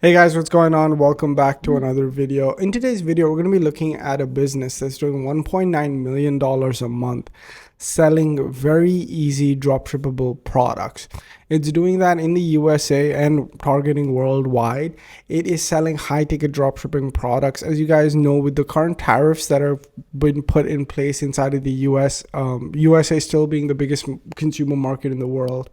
Hey guys, what's going on? Welcome back to another video. In today's video, we're going to be looking at a business that's doing $1.9 million a month, selling very easy dropshippable products. It's doing that in the USA and targeting worldwide. It is selling high-ticket dropshipping products. As you guys know, with the current tariffs that have been put in place inside of the US, USA still being the biggest consumer market in the world.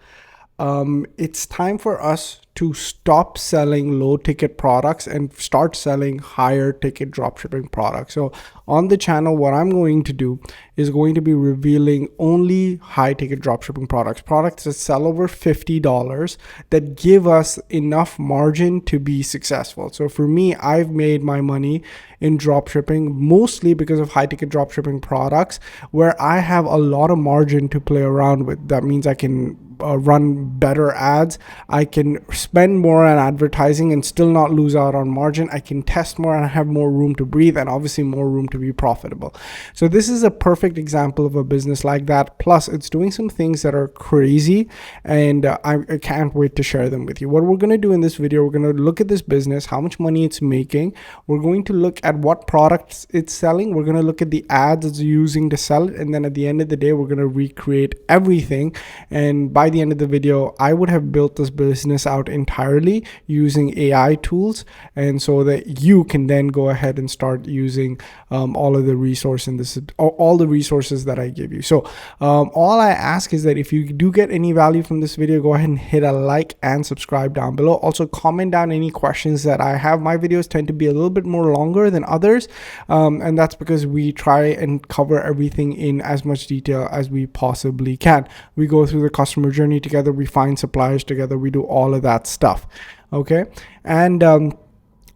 It's time for us to stop selling low ticket products and start selling higher ticket dropshipping products. So on the channel, what I'm going to do is going to be revealing only high ticket dropshipping products that sell over $50 that give us enough margin to be successful. So for me, I've made my money in dropshipping mostly because of high ticket dropshipping products where I have a lot of margin to play around with. That means I can run better ads. I can spend more on advertising and still not lose out on margin. I can test more and I have more room to breathe and obviously more room to be profitable. So this is a perfect example of a business like that. Plus it's doing some things that are crazy and I can't wait to share them with you. What we're going to do in this video, we're going to look at this business, how much money it's making. We're going to look at what products it's selling. We're going to look at the ads it's using to sell it. And then at the end of the day, we're going to recreate everything. And by the end of the video, I would have built this business out entirely using AI tools, and so that you can then go ahead and start using all of the all the resources that I give you. So all I ask is that if you do get any value from this video, go ahead and hit a like and subscribe down below. Also comment down any questions that I have. My videos tend to be a little bit more longer than others, and that's because we try and cover everything in as much detail as we possibly can. We go through the customer journey together, we find suppliers together, we do all of that stuff. Okay, and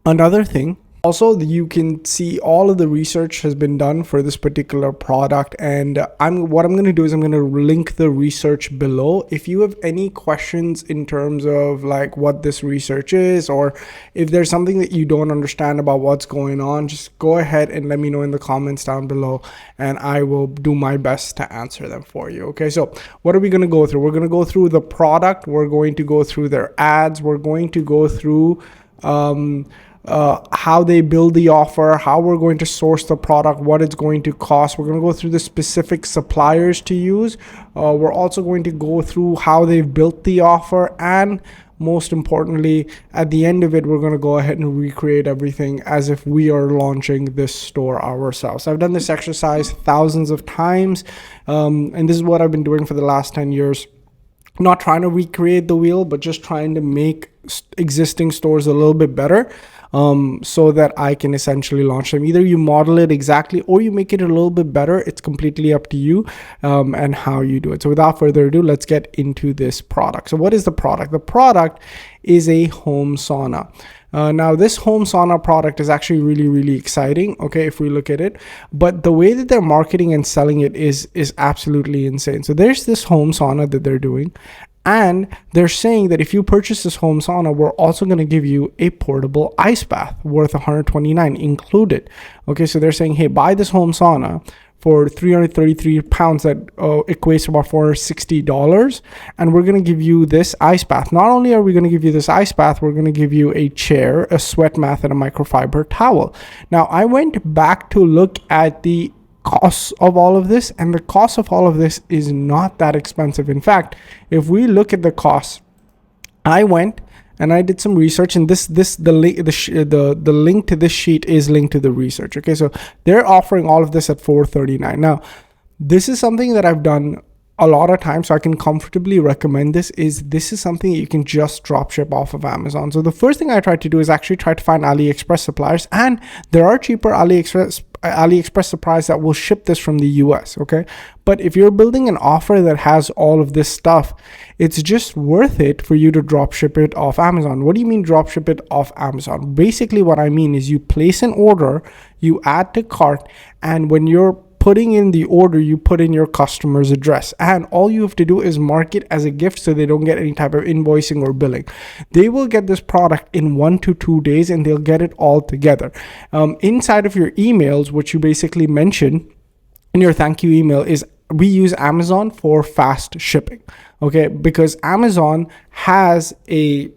another thing, also you can see all of the research has been done for this particular product, and what I'm going to do is I'm going to link the research below. If you have any questions in terms of like what this research is, or if there's something that you don't understand about what's going on, just go ahead and let me know in the comments down below and I will do my best to answer them for you. Okay, so what are we going to go through? We're going to go through the product, we're going to go through their ads, we're going to go through how they build the offer, how we're going to source the product, what it's going to cost. We're going to go through the specific suppliers to use. We're also going to go through how they've built the offer, and most importantly, at the end of it, we're going to go ahead and recreate everything as if we are launching this store ourselves. I've done this exercise thousands of times, and this is what I've been doing for the last 10 years. Not trying to recreate the wheel, but just trying to make existing stores a little bit better, so that I can essentially launch them. Either you model it exactly or you make it a little bit better. It's completely up to you and how you do it. So without further ado, let's get into this product. So what is the product? The product is a home sauna. Now this home sauna product is actually really exciting, okay, if we look at it, but the way that they're marketing and selling it is absolutely insane. So there's this home sauna that they're doing, and they're saying that if you purchase this home sauna, we're also going to give you a portable ice bath worth $129 included. Okay, so they're saying, hey, buy this home sauna for 333 pounds, that equates to about $460, and we're going to give you this ice bath. Not only are we going to give you this ice bath, we're going to give you a chair, a sweat mat, and a microfiber towel. Now I went back to look at the costs of all of this, and the cost of all of this is not that expensive. In fact, if we look at the costs, I went and I did some research, and the link to this sheet is linked to the research. Okay, so they're offering all of this at $439. Now this is something that I've done a lot of times, so I can comfortably recommend this. This is something that you can just drop ship off of Amazon. So the first thing I tried to do is actually try to find AliExpress suppliers, and there are cheaper AliExpress suppliers that will ship this from the US. Okay, but if you're building an offer that has all of this stuff, it's just worth it for you to drop ship it off Amazon. What do you mean drop ship it off Amazon? Basically what I mean is you place an order, you add to cart, and when you're putting in the order, you put in your customer's address, and all you have to do is mark it as a gift so they don't get any type of invoicing or billing. They will get this product in 1 to 2 days, and they'll get it all together. Inside of your emails, what you basically mention in your thank you email is, we use Amazon for fast shipping. Okay, because Amazon has a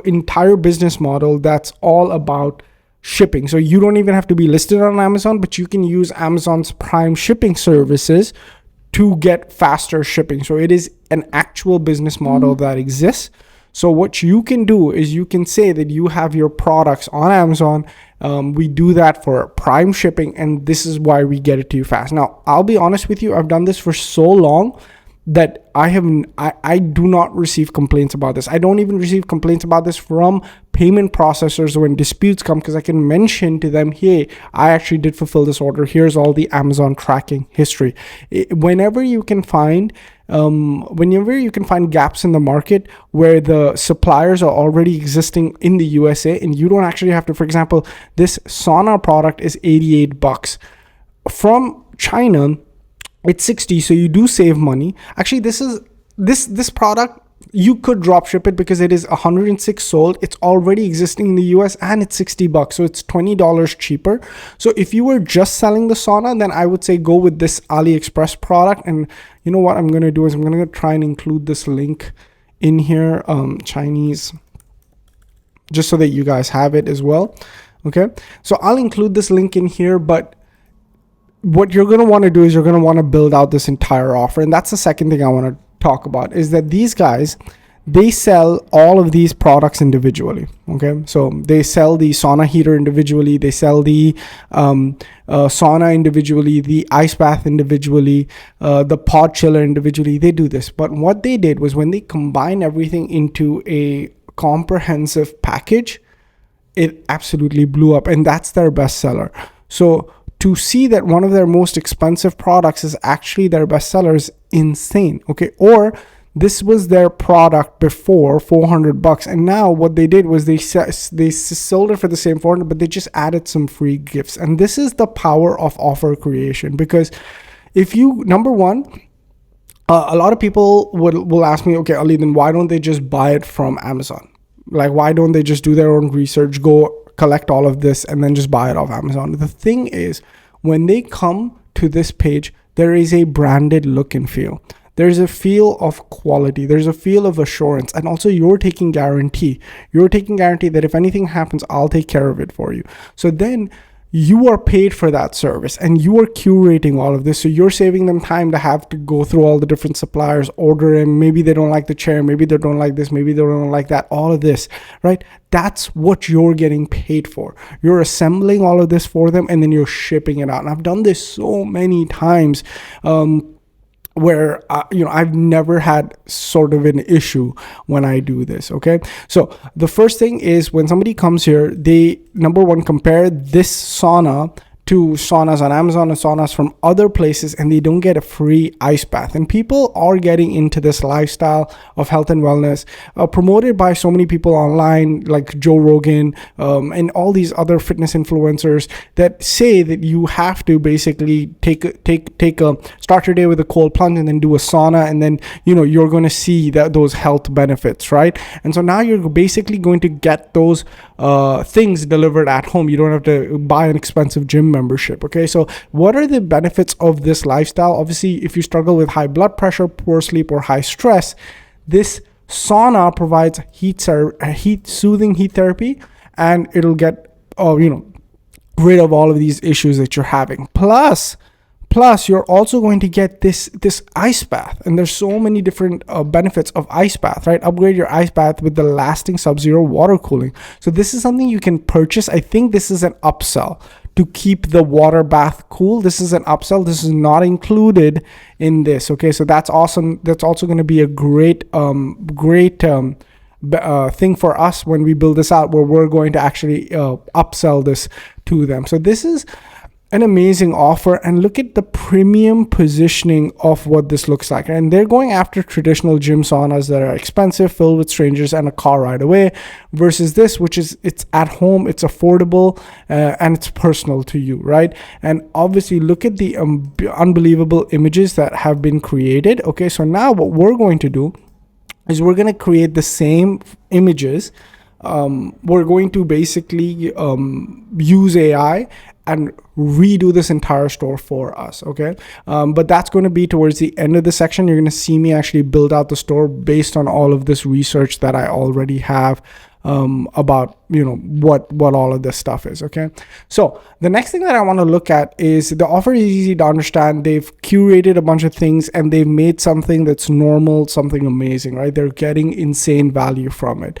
entire business model that's all about shipping. So you don't even have to be listed on Amazon, but you can use Amazon's Prime shipping services to get faster shipping. So it is an actual business model that exists. So what you can do is you can say that you have your products on Amazon. We do that for Prime shipping, and this is why we get it to you fast. Now, I'll be honest with you, I've done this for so long that I do not receive complaints about this. I don't even receive complaints about this from payment processors when disputes come, because I can mention to them, hey, I actually did fulfill this order. Here's all the Amazon tracking history. Whenever you can find gaps in the market where the suppliers are already existing in the USA, and you don't actually have to, for example, this sauna product is $88 from China. It's 60, so you do save money. Actually, this product, you could drop ship it because it is 106 sold. It's already existing in the US, and it's $60, so it's $20 cheaper. So if you were just selling the sauna, then I would say go with this AliExpress product. And you know what I'm gonna do is I'm gonna try and include this link in here, Chinese, just so that you guys have it as well. Okay, so I'll include this link in here, but what you're going to want to do is you're going to want to build out this entire offer. And that's the second thing I want to talk about, is that these guys, they sell all of these products individually. Okay, so they sell the sauna heater individually, they sell the sauna individually, the ice bath individually, the pod chiller individually. They do this. But what they did was, when they combine everything into a comprehensive package, it absolutely blew up, and that's their best seller. So to see that one of their most expensive products is actually their bestseller is insane. Okay, or this was their product before, $400, and now what they did was they sold it for the same 400, but they just added some free gifts. And this is the power of offer creation, because if you, number one, a lot of people will ask me, okay, Ali, then why don't they just buy it from Amazon? Like, why don't they just do their own research, go collect all of this, and then just buy it off Amazon? The thing is, when they come to this page, there is a branded look and feel. There's a feel of quality. There's a feel of assurance. And also, you're taking guarantee. You're taking guarantee that if anything happens, I'll take care of it for you. So then you are paid for that service, and you are curating all of this. So you're saving them time to have to go through all the different suppliers, order them. Maybe they don't like the chair. Maybe they don't like this. Maybe they don't like that. All of this, right? That's what you're getting paid for. You're assembling all of this for them, and then you're shipping it out. And I've done this so many times, where I've never had sort of an issue when I do this. Okay, so the first thing is, when somebody comes here, they, number one, compare this sauna to saunas on Amazon and saunas from other places, and they don't get a free ice bath. And people are getting into this lifestyle of health and wellness, promoted by so many people online, like Joe Rogan, and all these other fitness influencers, that say that you have to basically start your day with a cold plunge and then do a sauna, and then you're going to see those health benefits, right? And so now you're basically going to get those things delivered at home. You don't have to buy an expensive gym membership. Okay, so what are the benefits of this lifestyle? Obviously, if you struggle with high blood pressure, poor sleep, or high stress, this sauna provides soothing heat therapy, and it'll get rid of all of these issues that you're having. Plus you're also going to get this ice bath, and there's so many different benefits of ice bath, right? Upgrade your ice bath with the lasting sub-zero water cooling. So this is something you can purchase. I think this is an upsell to keep the water bath cool. This is an upsell. This is not included in this. Okay, so that's awesome. That's also going to be a great thing for us when we build this out, where we're going to actually upsell this to them. So this is an amazing offer, and look at the premium positioning of what this looks like. And they're going after traditional gym saunas that are expensive, filled with strangers, and a car ride away, versus this, which is, it's at home, it's affordable, and it's personal to you, right? And obviously, look at the unbelievable images that have been created. Okay, so now what we're going to do is we're going to create the same images. We're going to basically use AI, and redo this entire store for us. Okay. But that's going to be towards the end of the section. You're going to see me actually build out the store based on all of this research that I already have about, you know, what all of this stuff is. Okay. So the next thing that I want to look at is the offer is easy to understand. They've curated a bunch of things and they've made something that's normal, something amazing, right? They're getting insane value from it.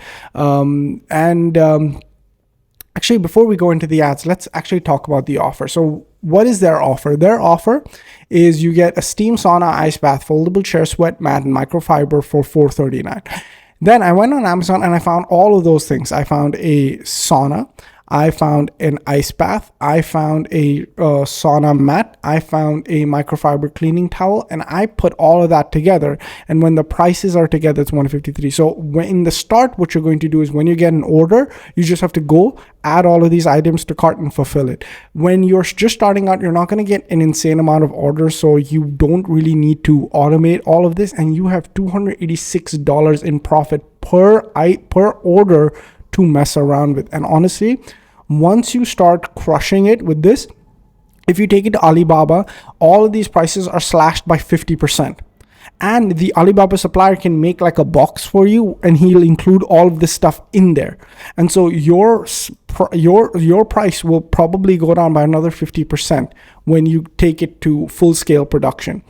Actually, before we go into the ads, let's actually talk about the offer. So what is their offer? Their offer is you get a steam sauna, ice bath, foldable chair, sweat mat, and microfiber for $439. Then I went on Amazon and I found all of those things. I found a sauna, I found an ice bath, I found a sauna mat, I found a microfiber cleaning towel, and I put all of that together. And when the prices are together, it's $153. So when in the start, what you're going to do is when you get an order, you just have to go add all of these items to cart and fulfill it. When you're just starting out, you're not going to get an insane amount of orders, so you don't really need to automate all of this, and you have $286 in profit per order to mess around with. And honestly, once you start crushing it with this, if you take it to Alibaba, all of these prices are slashed by 50%. And the Alibaba supplier can make like a box for you and he'll include all of this stuff in there. And so your price will probably go down by another 50% when you take it to full scale production.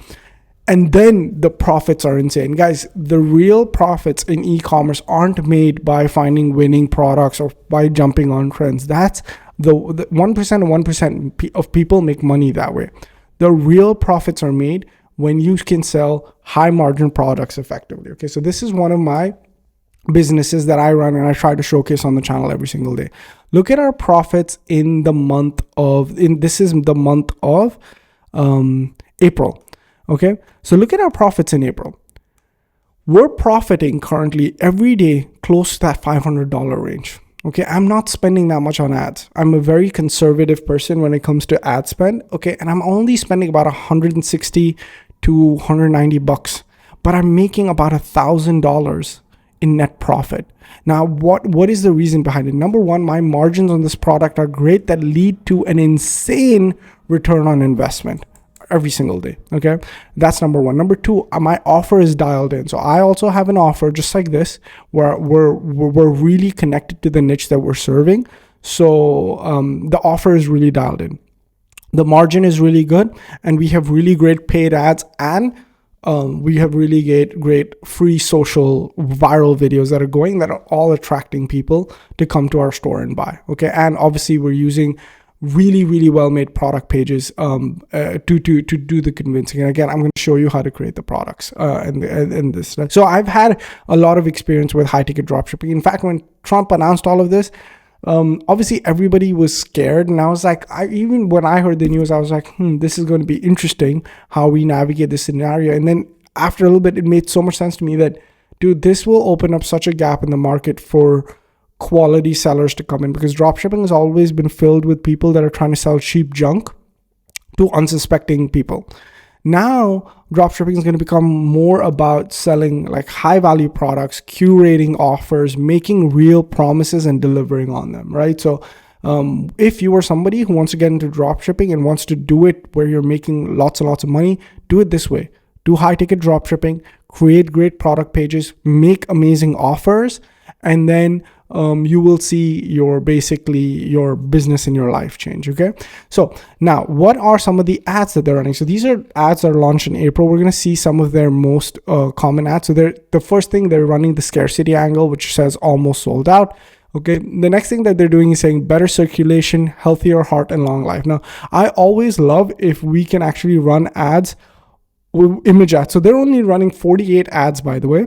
And then the profits are insane. Guys, the real profits in e-commerce aren't made by finding winning products or by jumping on trends. That's the 1% of 1% of people make money that way. The real profits are made when you can sell high margin products effectively. Okay, so this is one of my businesses that I run and I try to showcase on the channel every single day. Look at our profits in the month of, this is the month of April. Okay, so look at our profits in April. We're profiting currently every day close to that $500 range. Okay, I'm not spending that much on ads. I'm a very conservative person when it comes to ad spend. Okay, and I'm only spending about $160 to $190, but I'm making about $1,000 in net profit. Now, what is the reason behind it? Number one, my margins on this product are great that lead to an insane return on investment every single day. Okay, that's number one. Number two, my offer is dialed in. So I also have an offer just like this where we're really connected to the niche that we're serving. So the offer is really dialed in. The margin is really good, and we have really great paid ads, and we have really great free social viral videos that are going that are all attracting people to come to our store and buy. Okay, and obviously we're using really well made product pages to do the convincing. And again, I'm going to show you how to create the products in this. So I've had a lot of experience with high ticket dropshipping. In fact, when Trump announced all of this, obviously everybody was scared, and I was like, even when I heard the news, I was like, this is going to be interesting how we navigate this scenario. And then after a little bit, it made so much sense to me that, dude, this will open up such a gap in the market for quality sellers to come in, because dropshipping has always been filled with people that are trying to sell cheap junk to unsuspecting people. Now, dropshipping is going to become more about selling like high value products, curating offers, making real promises and delivering on them, right? So if you are somebody who wants to get into dropshipping and wants to do it where you're making lots and lots of money, do it this way. Do high ticket dropshipping, create great product pages, make amazing offers, and then you will see your business and your life change. Okay, so now what are some of the ads that they're running? So these are ads that are launched in April. We're going to see some of their most common ads. So the first thing, they're running the scarcity angle, which says almost sold out. Okay, the next thing that they're doing is saying better circulation, healthier heart, and long life. Now, I always love if we can actually run ads with image ads. So they're only running 48 ads, by the way.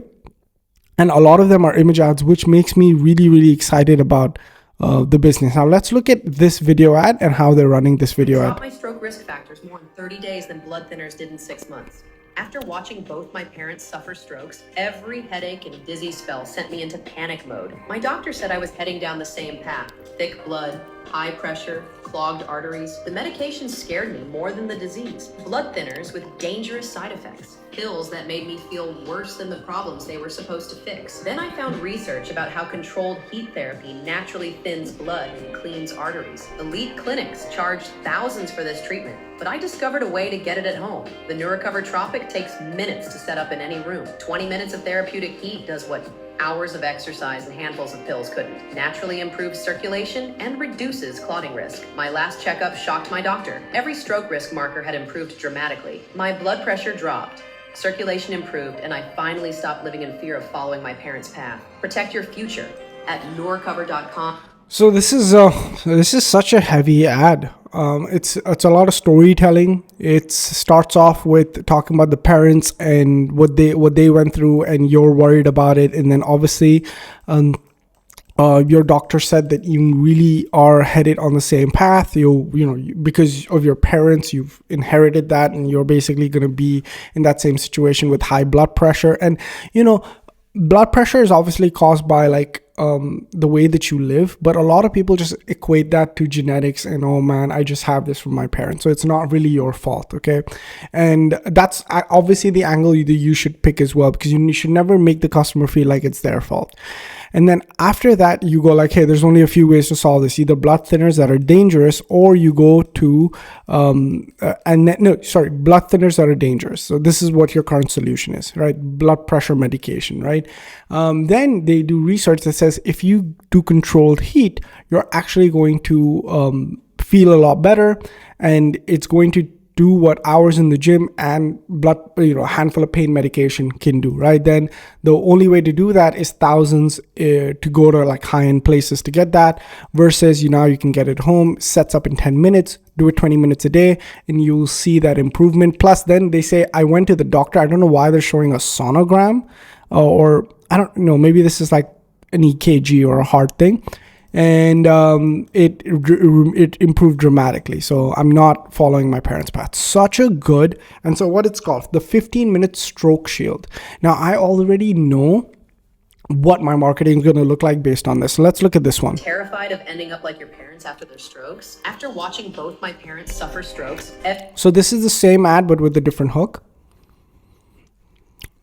And a lot of them are image ads, which makes me really excited about the business. Now let's look at this video ad and how they're running this video ad. Dropped my stroke risk factors more in 30 days than blood thinners did in 6 months. After watching both my parents suffer strokes, every headache and dizzy spell sent me into panic mode. My doctor said I was heading down the same path. thick blood, high pressure, clogged arteries. The medication scared me more than the disease. Blood thinners with dangerous side effects. Pills that made me feel worse than the problems they were supposed to fix. Then I found research about how controlled heat therapy naturally thins blood and cleans arteries. Elite clinics charge thousands for this treatment, but I discovered a way to get it at home. The NeuroCover Tropic takes minutes to set up in any room. 20 minutes of therapeutic heat does what hours of exercise and handfuls of pills couldn't. Naturally improves circulation and reduces clotting risk. My last checkup shocked my doctor. Every stroke risk marker had improved dramatically. My blood pressure dropped. Circulation improved, and I finally stopped living in fear of following my parents' path. Protect your future at neurocover.com. So this is such a heavy ad. It's a lot of storytelling. It starts off with talking about the parents and what they went through, and you're worried about it. And then obviously, your doctor said that you really are headed on the same path. Because of your parents, you've inherited that, and you're basically going to be in that same situation with high blood pressure. And blood pressure is obviously caused by the way that you live, but a lot of people just equate that to genetics and, oh man, I just have this from my parents, so it's not really your fault. Okay. And that's obviously the angle that you should pick as well, because you should never make the customer feel like it's their fault. And then after that, you go hey, there's only a few ways to solve this: either blood thinners that are dangerous, or you go to blood thinners that are dangerous. So this is what your current solution is, right? Blood pressure medication, right? Then they do research that says if you do controlled heat, you're actually going to feel a lot better, and it's going to do what hours in the gym and a handful of pain medication can do, right? Then the only way to do that is thousands to go to high-end places to get that, versus you can get it home, sets up in 10 minutes, do it 20 minutes a day, and you'll see that improvement. Plus then they say, I went to the doctor. I don't know why they're showing a sonogram, or I don't know, maybe this is an EKG or a heart thing. And it improved dramatically. So I'm not following my parents' path. Such a good, and so what it's called, the 15-minute stroke shield. Now I already know what my marketing is going to look like based on this. So let's look at this one. Terrified of ending up like your parents after their strokes? After watching both my parents suffer strokes. So this is the same ad, but with a different hook.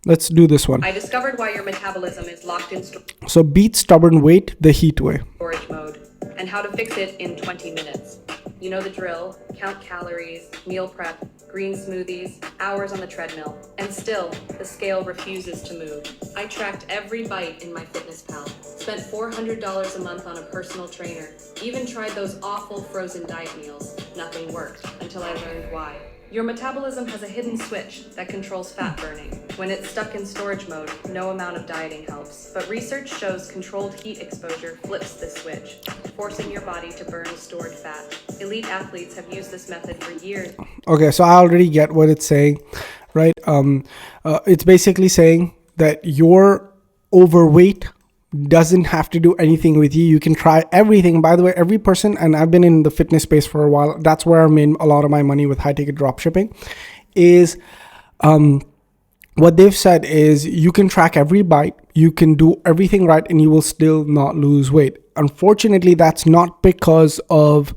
Let's do this one. I discovered why your metabolism is locked in So beat stubborn weight the heat way. Storage mode, and how to fix it in 20 minutes. You know the drill: count calories, meal prep, green smoothies, hours on the treadmill, and still the scale refuses to move. I tracked every bite in my fitness pal, spent $400 a month on a personal trainer, even tried those awful frozen diet meals. Nothing worked until I learned why. Your metabolism has a hidden switch that controls fat burning. When it's stuck in storage mode, no amount of dieting helps. But research shows controlled heat exposure flips this switch, forcing your body to burn stored fat. Elite athletes have used this method for years. Okay, so I already get what it's saying, right? It's basically saying that you're overweight doesn't have to do anything with you. You can try everything. By the way, every person, and I've been in the fitness space for a while, that's where I made a lot of my money with high ticket dropshipping, is what they've said is you can track every bite, you can do everything right, and you will still not lose weight. Unfortunately, that's not because of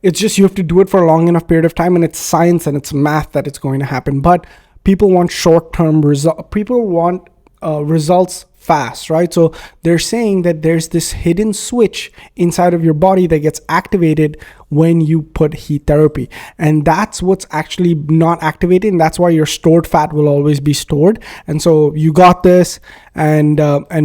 it's just you have to do it for a long enough period of time, and it's science and it's math that it's going to happen. But people want short-term results. People want results fast, right? So they're saying that there's this hidden switch inside of your body that gets activated when you put heat therapy, and that's what's actually not activated, and that's why your stored fat will always be stored. And so you got this, and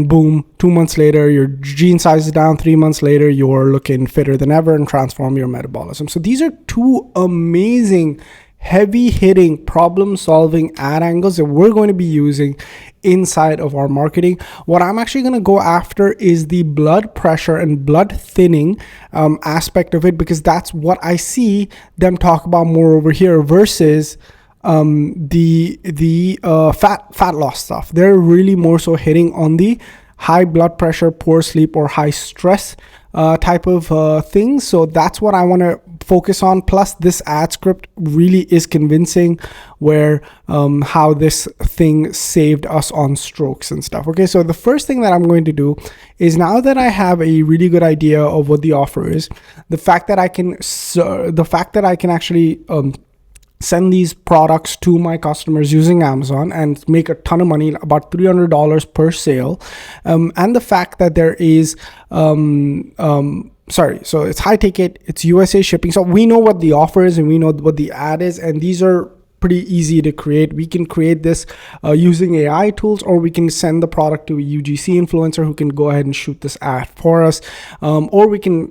boom, 2 months later your gene size is down. 3 months later you're looking fitter than ever and transform your metabolism. So these are two amazing heavy hitting problem solving ad angles that we're going to be using inside of our marketing. What I'm actually going to go after is the blood pressure and blood thinning aspect of it, because that's what I see them talk about more over here versus the fat loss stuff. They're really more so hitting on the high blood pressure, poor sleep, or high stress type of things. So that's what I want to focus on. Plus this ad script really is convincing, where how this thing saved us on strokes and stuff. Okay, so the first thing that I'm going to do is, now that I have a really good idea of what the offer is, the fact that I can actually send these products to my customers using Amazon and make a ton of money, about $300 per sale, and the fact that there is so it's high ticket, it's USA shipping, so we know what the offer is and we know what the ad is, and these are pretty easy to create. We can create this using AI tools, or we can send the product to a UGC influencer who can go ahead and shoot this ad for us, or we can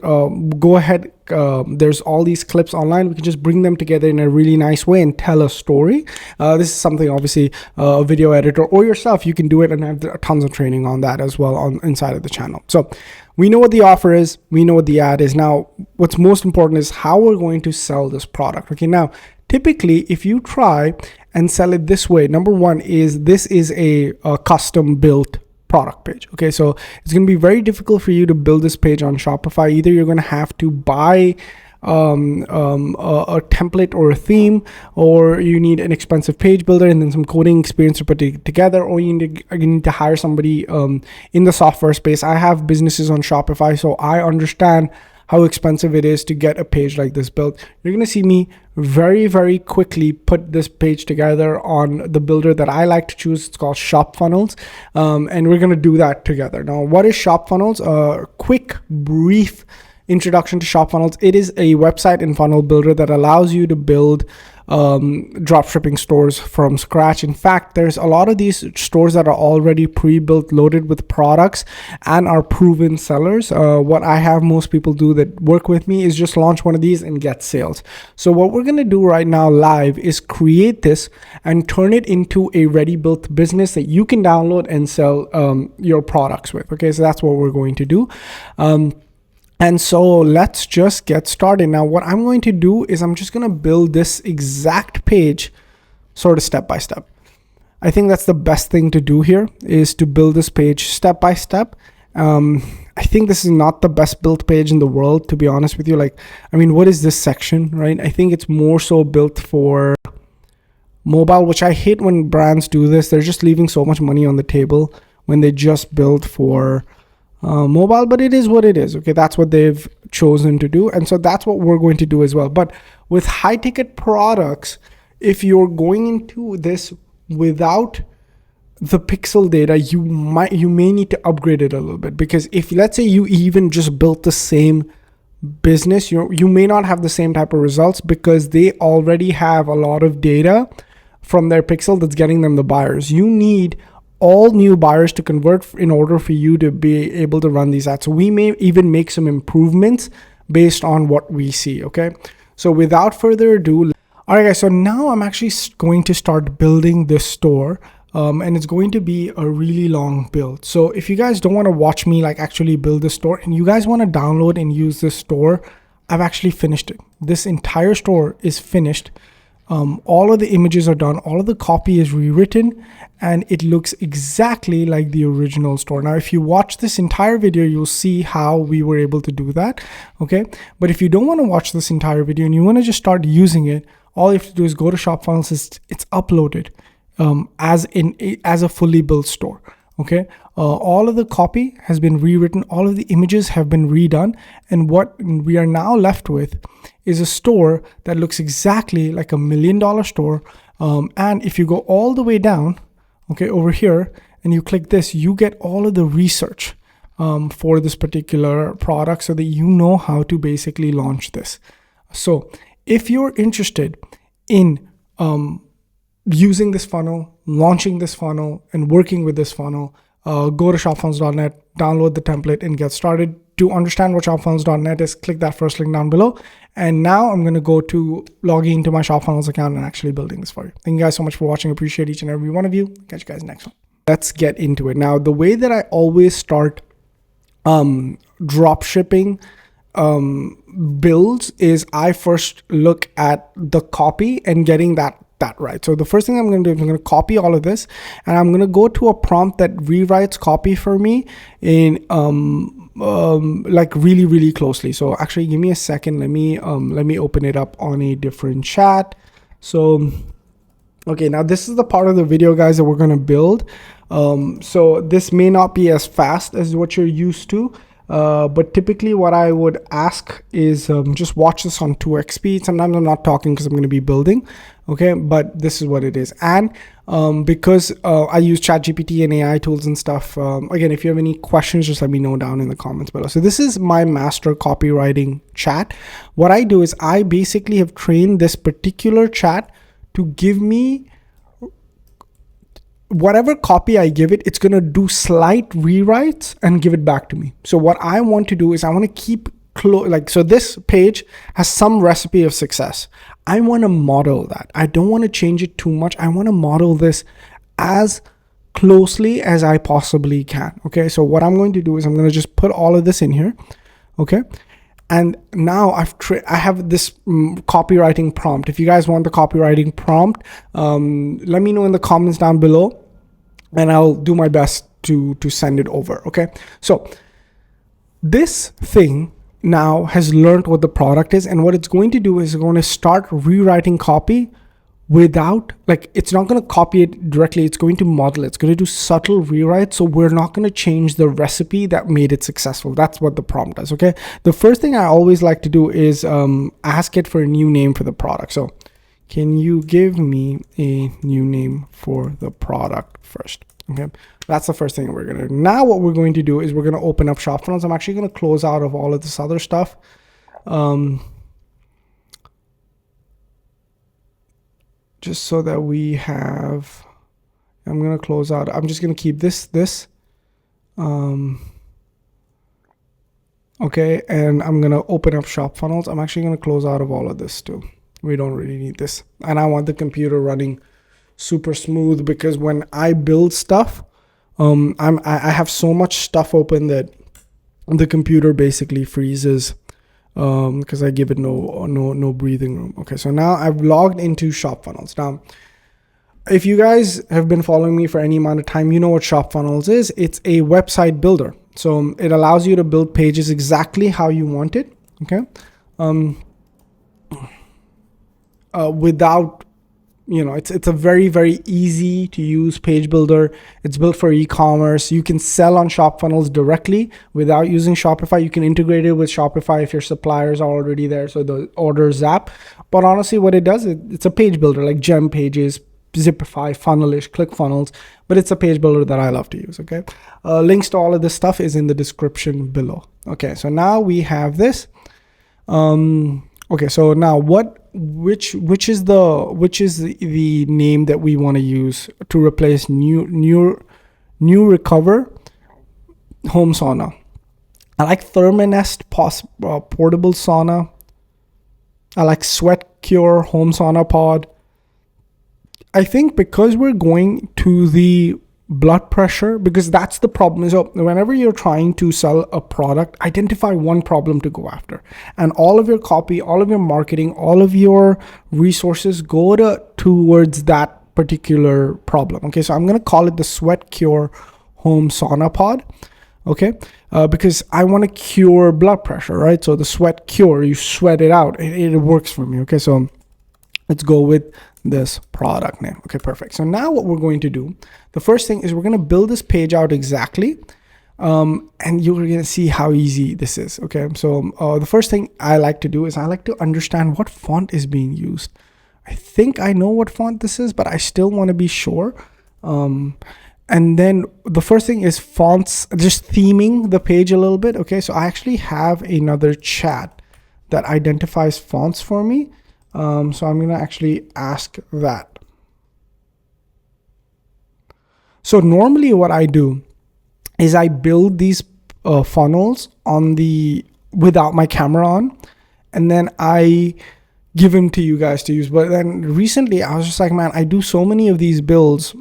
go ahead, there's all these clips online, we can just bring them together in a really nice way and tell a story. This is something, obviously, a video editor or yourself, you can do it, and have tons of training on that as well on inside of the channel. So we know what the offer is, we know what the ad is. Now what's most important is how we're going to sell this product. Okay, now typically, if you try and sell it this way, number one is this is a custom built product page. Okay, so it's going to be very difficult for you to build this page on Shopify. Either you're going to have to buy a template or a theme, or you need an expensive page builder and then some coding experience to put it together, or you need to hire somebody in the software space. I have businesses on Shopify, so I understand how expensive it is to get a page like this built. You're gonna see me very, very quickly put this page together on the builder that I like to choose. It's called Shop Funnels, and we're gonna do that together. Now, what is Shop Funnels? A quick, brief introduction to Shop Funnels. It is a website and funnel builder that allows you to build dropshipping stores from scratch. In fact, there's a lot of these stores that are already pre-built, loaded with products, and are proven sellers. What I have most people do that work with me is just launch one of these and get sales. So what we're going to do right now live is create this and turn it into a ready built business that you can download and sell your products with. Okay, so that's what we're going to do. And so let's just get started. Now, what I'm going to do is I'm just going to build this exact page sort of step by step. I think that's the best thing to do here, is to build this page step by step. I think this is not the best built page in the world, to be honest with you. Like, I mean, what is this section, right? I think it's more so built for mobile, which I hate when brands do this. They're just leaving so much money on the table when they just build for mobile, but it is what it is. Okay, that's what they've chosen to do, and so that's what we're going to do as well. But with high ticket products, if you're going into this without the pixel data, you may need to upgrade it a little bit, because if, let's say, you even just built the same business, you may not have the same type of results, because they already have a lot of data from their pixel that's getting them the buyers. You need all new buyers to convert in order for you to be able to run these ads. So we may even make some improvements based on what we see. Okay, so without further ado, all right guys, so now I'm actually going to start building this store, and it's going to be a really long build. So if you guys don't want to watch me like actually build the store, and you guys want to download and use this store, I've actually finished it. This entire store is finished. All of the images are done, all of the copy is rewritten, and it looks exactly like the original store. Now, if you watch this entire video, you'll see how we were able to do that. Okay, but if you don't want to watch this entire video and you want to just start using it, all you have to do is go to Shop Funnels. It's uploaded as a fully built store. Okay, all of the copy has been rewritten, all of the images have been redone, and what we are now left with is a store that looks exactly like $1 million store. And if you go all the way down, okay, over here, and you click this, you get all of the research for this particular product, so that you know how to basically launch this. So if you're interested in using this funnel, launching this funnel, and working with this funnel, go to shopfunnels.net, download the template, and get started. To understand what shopfunnels.net is, click that first link down below. And now I'm going to go to logging into my ShopFunnels account and actually building this for you. Thank you guys so much for watching. Appreciate each and every one of you. Catch you guys next one. Let's get into it. Now, the way that I always start drop shipping builds is I first look at the copy and getting that that right. So the first thing I'm going to do is I'm going to copy all of this, and I'm going to go to a prompt that rewrites copy for me in like really closely. So actually, give me a second. Let me open it up on a different chat. So okay, now this is the part of the video, guys, that we're going to build. So this may not be as fast as what you're used to. But typically what I would ask is just watch this on 2x speed. Sometimes I'm not talking because I'm going to be building. Okay, but this is what it is. And because I use ChatGPT and AI tools and stuff, again, if you have any questions, just let me know down in the comments below. So this is my master copywriting chat. What I do is I basically have trained this particular chat to give me whatever copy I give it, it's going to do slight rewrites and give it back to me. So what I want to do is I want to keep so this page has some recipe of success. I want to model that. I don't want to change it too much. I want to model this as closely as I possibly can. Okay. So what I'm going to do is I'm going to just put all of this in here. Okay. And now I have this copywriting prompt. If you guys want the copywriting prompt, let me know in the comments down below, and I'll do my best to send it over. Okay. So this thing now has learned what the product is, and what it's going to do is it's going to start rewriting copy without, like, it's not going to copy it directly. It's going to model it. It's going to do subtle rewrites. So we're not going to change the recipe that made it successful. That's what the prompt does. Okay. The first thing I always like to do is ask it for a new name for the product. So can you give me a new name for the product first? Okay. That's the first thing we're going to do. Now what we're going to do is we're going to open up shop funnels. I'm actually going to close out of all of this other stuff. Just so that we have, I'm going to close out. I'm just going to keep this. Okay. And I'm going to open up shop funnels. I'm actually going to close out of all of this too. We don't really need this. And I want the computer running super smooth, because when I build stuff, I have so much stuff open that the computer basically freezes. Because I give it no breathing room. Okay, so now I've logged into shop funnels. Now, if you guys have been following me for any amount of time, you know what shop funnels is. It's a website builder. So it allows you to build pages exactly how you want it. Okay, without, it's a very easy to use page builder. It's built for e-commerce. You can sell on shop funnels directly without using Shopify. You can integrate it with Shopify if your suppliers are already there, so the orders app. But honestly, what it does, it's a page builder like Gem Pages, Zipify, Funnelish, ClickFunnels, but it's a page builder that I love to use. Okay, links to all of this stuff is in the description below. Okay, so now we have this. Okay, so now which is the name that we want to use to replace new recover home sauna? I like Thermanest portable sauna. I like Sweat Cure home sauna pod. I think because we're going to the blood pressure, because that's the problem. So whenever you're trying to sell a product, identify one problem to go after, and all of your copy, all of your marketing, all of your resources go towards that particular problem. Okay, so I'm going to call it the Sweat Cure home sauna pod. Okay, because I want to cure blood pressure, right? So the Sweat Cure, you sweat it out. It works for me. Okay, so let's go with this product name. Okay, perfect. So now what we're going to do, the first thing is we're going to build this page out exactly. And you're going to see how easy this is. Okay, so the first thing I like to do is I like to understand what font is being used. I think I know what font this is, but I still want to be sure. And then the first thing is fonts, just theming the page a little bit. Okay, so I actually have another chat that identifies fonts for me. So I'm going to actually ask that. So normally what I do is I build these funnels without my camera on, and then I give them to you guys to use. But then recently I was just like, man, I do so many of these builds.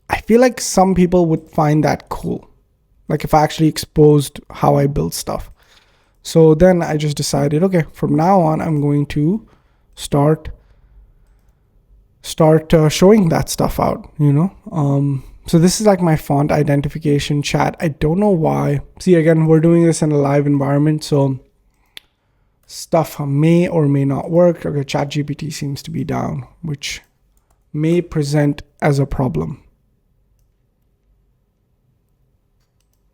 I feel like some people would find that cool. Like if I actually exposed how I build stuff. So then I just decided, okay, from now on, I'm going to start start showing that stuff out, you know. So this is like my font identification chat. I don't know why. See, again, we're doing this in a live environment, so stuff may or may not work. Okay, ChatGPT seems to be down, which may present as a problem.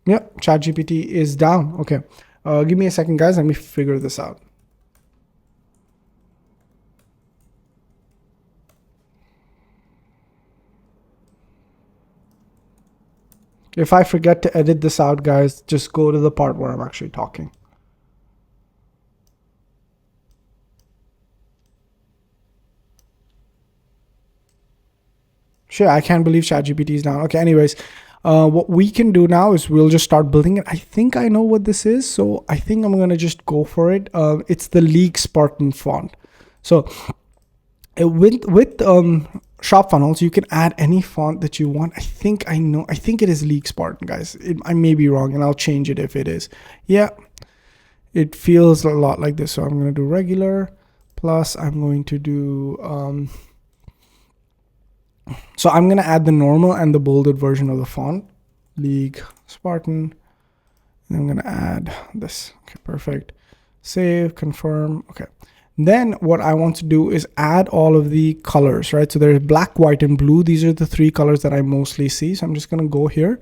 Yep, ChatGPT is down. Okay, give me a second, guys. Let me figure this out. If I forget to edit this out, guys, just go to the part where I'm actually talking. Shit, I can't believe ChatGPT is down. Okay, anyways, what we can do now is we'll just start building it. I think I know what this is, so I think I'm gonna just go for it. It's the League Spartan font. So with shop funnels, you can add any font that you want. I think it is League Spartan, guys. I may be wrong, and I'll change it if it is. Yeah, it feels a lot like this. So I'm going to do regular, plus I'm going to do so I'm going to add the normal and the bolded version of the font, League Spartan, and I'm going to add this. Okay, perfect. Save, confirm. Okay. Then what I want to do is add all of the colors, right? So there's black, white, and blue. These are the three colors that I mostly see. So I'm just going to go here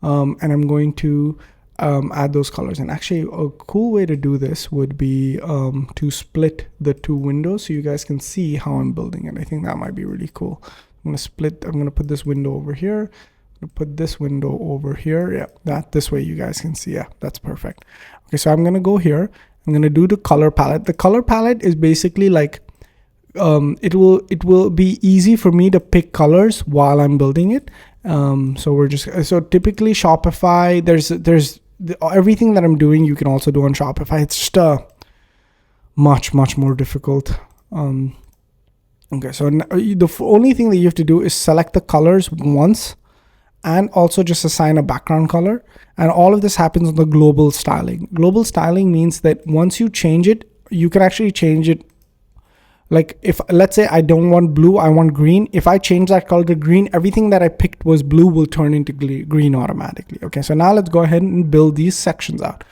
and I'm going to add those colors. And actually a cool way to do this would be to split the two windows so you guys can see how I'm building it. I think that might be really cool. I'm going to put this window over here. I'm going to put this window over here. Yeah, this way you guys can see. Yeah, that's perfect. Okay, so I'm going to go here. I'm going to do the color palette. The color palette is basically like it will be easy for me to pick colors while I'm building it. So typically Shopify, there's everything that I'm doing you can also do on Shopify. It's just much more difficult. Okay, so the only thing that you have to do is select the colors once and also just assign a background color. And all of this happens on the global styling. Global styling means that once you change it, you can actually change it. Like if, let's say I don't want blue, I want green. If I change that color to green, everything that I picked was blue will turn into green automatically. Okay, so now let's go ahead and build these sections out.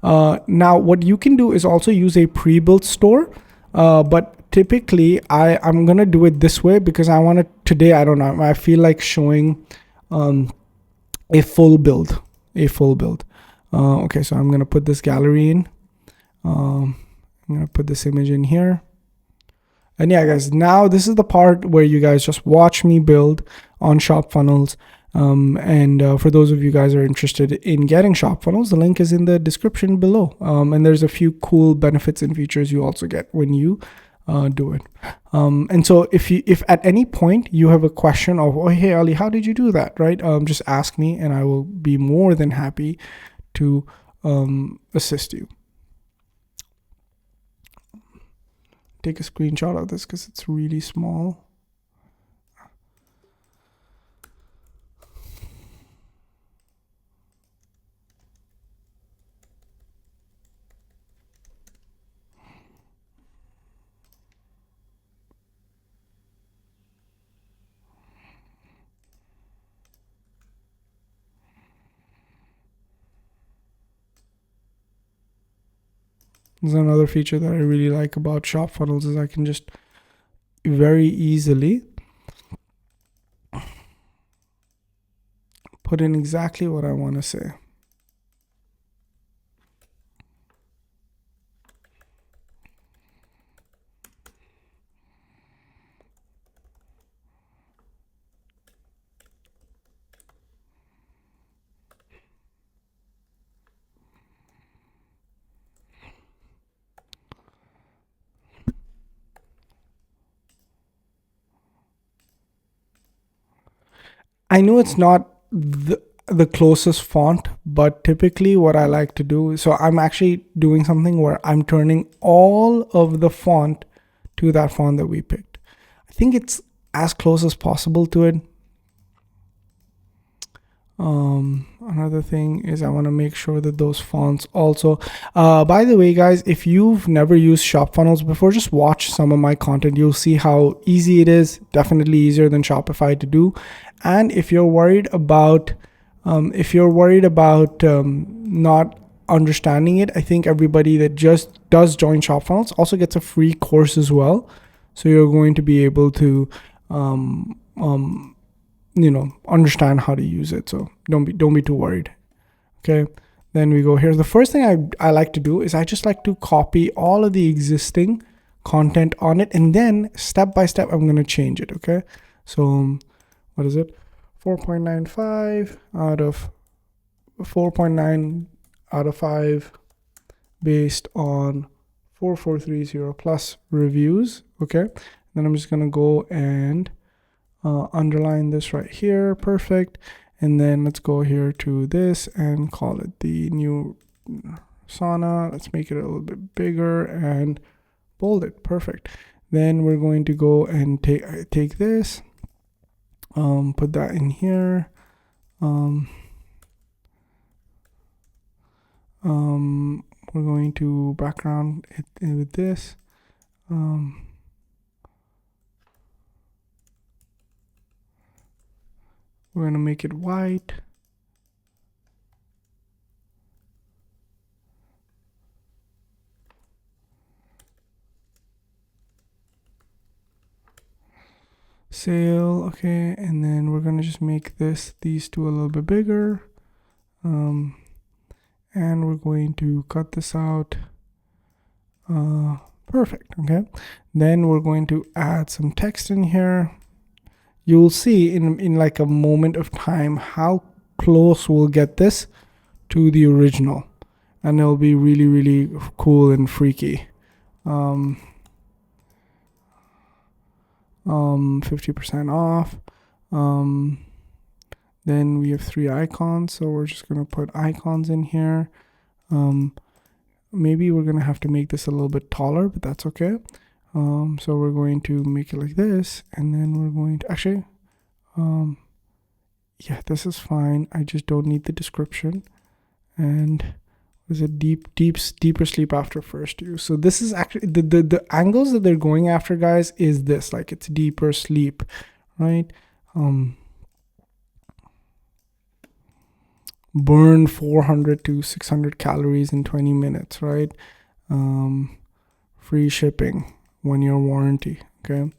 Now what you can do is also use a pre-built store, but typically I'm gonna do it this way because I want to, today, I don't know, I feel like showing a full build. Okay, so I'm going to put this gallery in. I'm going to put this image in here. And yeah, guys, now this is the part where you guys just watch me build on shop funnels. For those of you guys who are interested in getting shop funnels, the link is in the description below. And there's a few cool benefits and features you also get when you do it. And so if at any point you have a question of, oh, hey, Ali, how did you do that? Right? Just ask me and I will be more than happy to assist you. Take a screenshot of this because it's really small. There's another feature that I really like about shop funnels is I can just very easily put in exactly what I want to say. I know it's not the closest font, but typically what I like to do, so I'm actually doing something where I'm turning all of the font to that font that we picked. I think it's as close as possible to it. Another thing is I want to make sure that those fonts also, by the way, guys, if you've never used shop funnels before, just watch some of my content. You'll see how easy it is. Definitely easier than Shopify to do. And if you're worried about not understanding it, I think everybody that just does join shop funnels also gets a free course as well. So you're going to be able to understand how to use it. So don't be too worried. Okay, then we go here. The first thing I like to do is I just like to copy all of the existing content on it, and then step by step I'm going to change it. Okay, so what is it? 4.95 out of 4.9 out of 5 based on 4430 plus reviews. Okay, then I'm just going to go and underline this right here. Perfect. And then let's go here to this and call it the new sauna. Let's make it a little bit bigger and bold it. Perfect. Then we're going to go and take this, put that in here. We're going to background it with this. We're going to make it white. Sale, okay, and then we're going to just make these two a little bit bigger. And we're going to cut this out. Perfect, okay. Then we're going to add some text in here. You'll see in like a moment of time how close we'll get this to the original, and it'll be really, really cool and freaky. 50% off. Then we have 3 icons, so we're just gonna put icons in here. Maybe we're gonna have to make this a little bit taller, but that's okay. So we're going to make it like this, and then we're going to actually, yeah, this is fine. I just don't need the description. And was it deeper sleep after first use? So this is actually the angles that they're going after, guys, is this, like it's deeper sleep, right? Burn 400 to 600 calories in 20 minutes, right? Free shipping, 1-year warranty. Okay.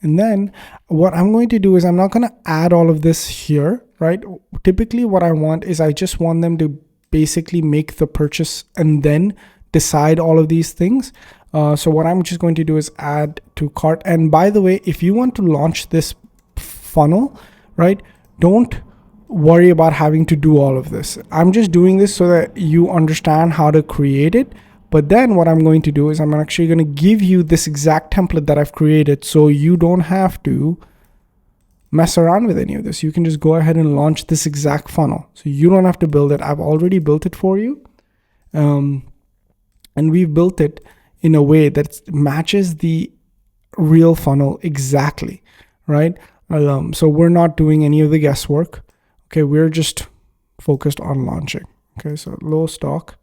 And then what I'm going to do is I'm not going to add all of this here, right? Typically what I want is I just want them to basically make the purchase and then decide all of these things. So what I'm just going to do is add to cart. And by the way, if you want to launch this funnel, right, don't worry about having to do all of this. I'm just doing this so that you understand how to create it. But then what I'm going to do is I'm actually going to give you this exact template that I've created, so you don't have to mess around with any of this. You can just go ahead and launch this exact funnel. So you don't have to build it. I've already built it for you. And we've built it in a way that matches the real funnel exactly, right? So we're not doing any of the guesswork. Okay, we're just focused on launching. Okay, so low stock,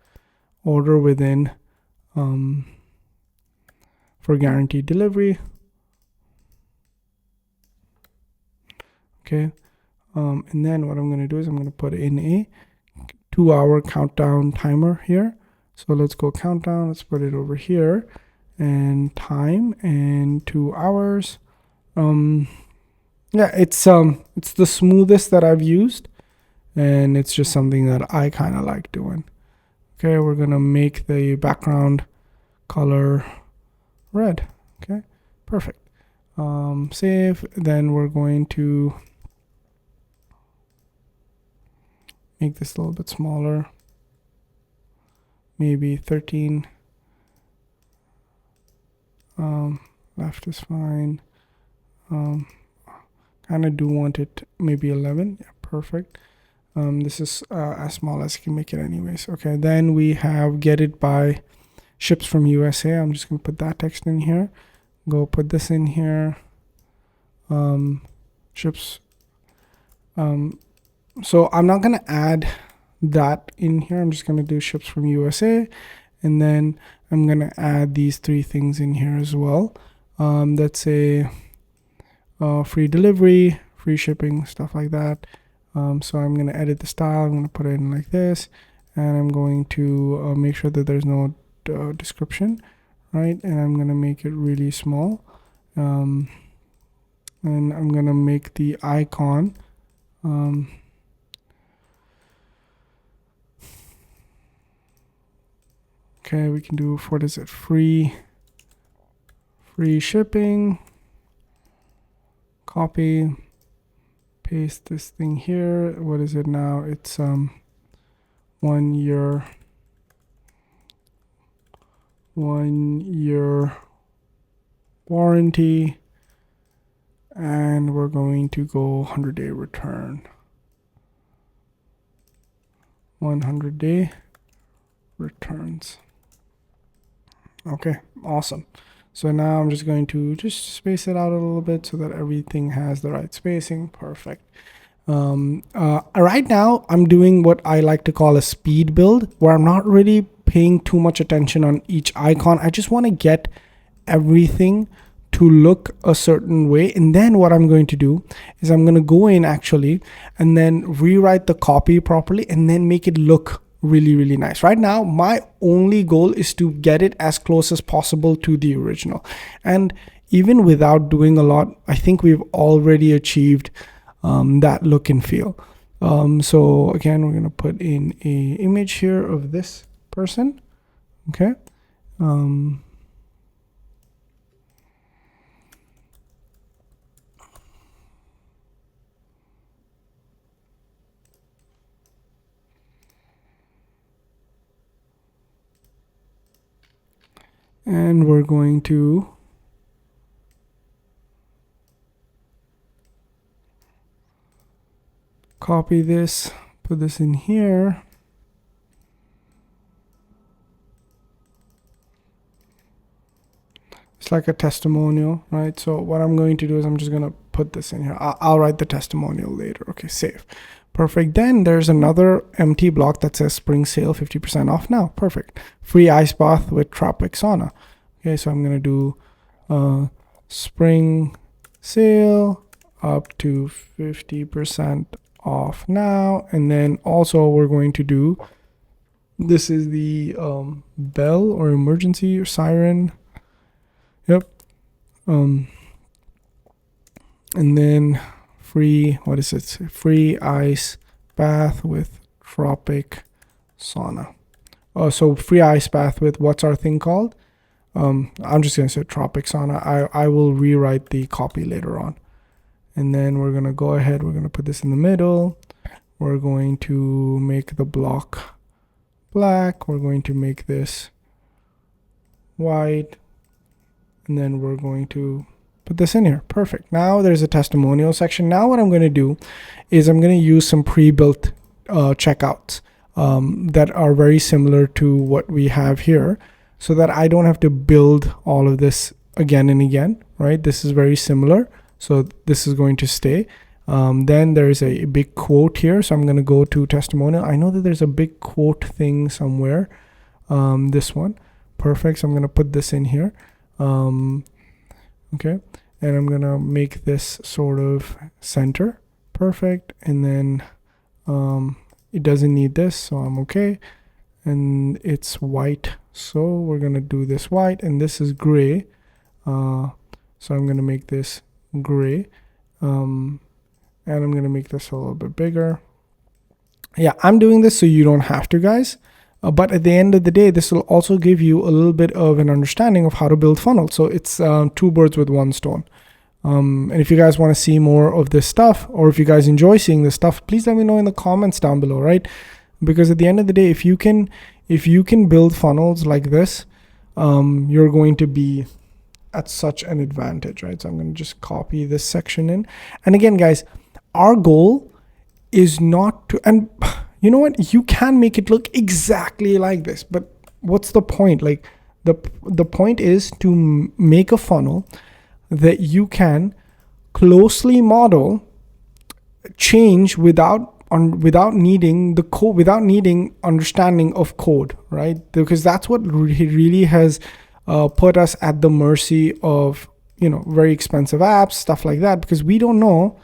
order within, for guaranteed delivery. Okay, and then what I'm going to do is I'm going to put in a 2-hour countdown timer here. So let's go countdown. Let's put it over here, and time and 2 hours. Yeah, it's the smoothest that I've used, and it's just something that I kind of like doing. Okay, we're gonna make the background color red. Okay, perfect. Save. Then we're going to make this a little bit smaller, maybe 13. Left is fine. Kind of do want it maybe 11. Yeah, perfect. This is as small as you can make it anyways. Okay, then we have get it by ships from USA. I'm just gonna put that text in here. Go put this in here. Ships So I'm not going to add that in here. I'm just going to do ships from USA. And then I'm going to add these 3 things in here as well. Let's say free delivery, free shipping, stuff like that. So I'm going to edit the style. I'm going to put it in like this. And I'm going to make sure that there's no description, right? And I'm going to make it really small. And I'm going to make the icon okay, we can do, what is it, free shipping, copy, paste this thing here. What is it now? It's 1 year warranty, and we're going to go 100-day return. 100-day returns. Okay, awesome. So now I'm just going to just space it out a little bit so that everything has the right spacing. Perfect. Right now I'm doing what I like to call a speed build, where I'm not really paying too much attention on each icon. I just want to get everything to look a certain way. And then what I'm going to do is I'm going to go in actually and then rewrite the copy properly and then make it look really, really nice. Right now, my only goal is to get it as close as possible to the original. And even without doing a lot, I think we've already achieved that look and feel. So again, we're going to put in a image here of this person. Okay. And we're going to copy this, put this in here. It's like a testimonial, right? So what I'm going to do is I'm just going to put this in here. I'll write the testimonial later. Okay, save. Perfect. Then there's another empty block that says spring sale 50% off now. Perfect. Free ice bath with tropic sauna. Okay, so I'm going to do spring sale up to 50% off now. And then also we're going to do, this is the bell or emergency or siren. Yep. And then free, what is it? Free ice bath with tropic sauna. Oh, so free ice bath with, what's our thing called? I'm just going to say tropic sauna. I will rewrite the copy later on. And then we're going to go ahead. We're going to put this in the middle. We're going to make the block black. We're going to make this white. And then we're going to put this in here. Perfect. Now there's a testimonial section. Now what I'm going to do is I'm going to use some pre-built checkouts that are very similar to what we have here, so that I don't have to build all of this again and again, right? This is very similar. So this is going to stay. Then there's a big quote here. So I'm going to go to testimonial. I know that there's a big quote thing somewhere. This one. Perfect. So I'm going to put this in here. Okay. And I'm going to make this sort of center. Perfect. And then it doesn't need this, so I'm okay. And it's white. So we're going to do this white, and this is gray. So I'm going to make this gray. And I'm going to make this a little bit bigger. Yeah, I'm doing this so you don't have to, guys. But at the end of the day, this will also give you a little bit of an understanding of how to build funnels. So it's 2 birds with 1 stone. And if you guys want to see more of this stuff, or if you guys enjoy seeing this stuff, please let me know in the comments down below, right? Because at the end of the day, if you can build funnels like this, you're going to be at such an advantage, right? So I'm going to just copy this section in. And again, guys, our goal is not to, and you know what? You can make it look exactly like this, but what's the point? Like the point is to make a funnel that you can closely model, change without without needing the code, without needing understanding of code, right? Because that's what really has put us at the mercy of, you know, very expensive apps, stuff like that, because we don't know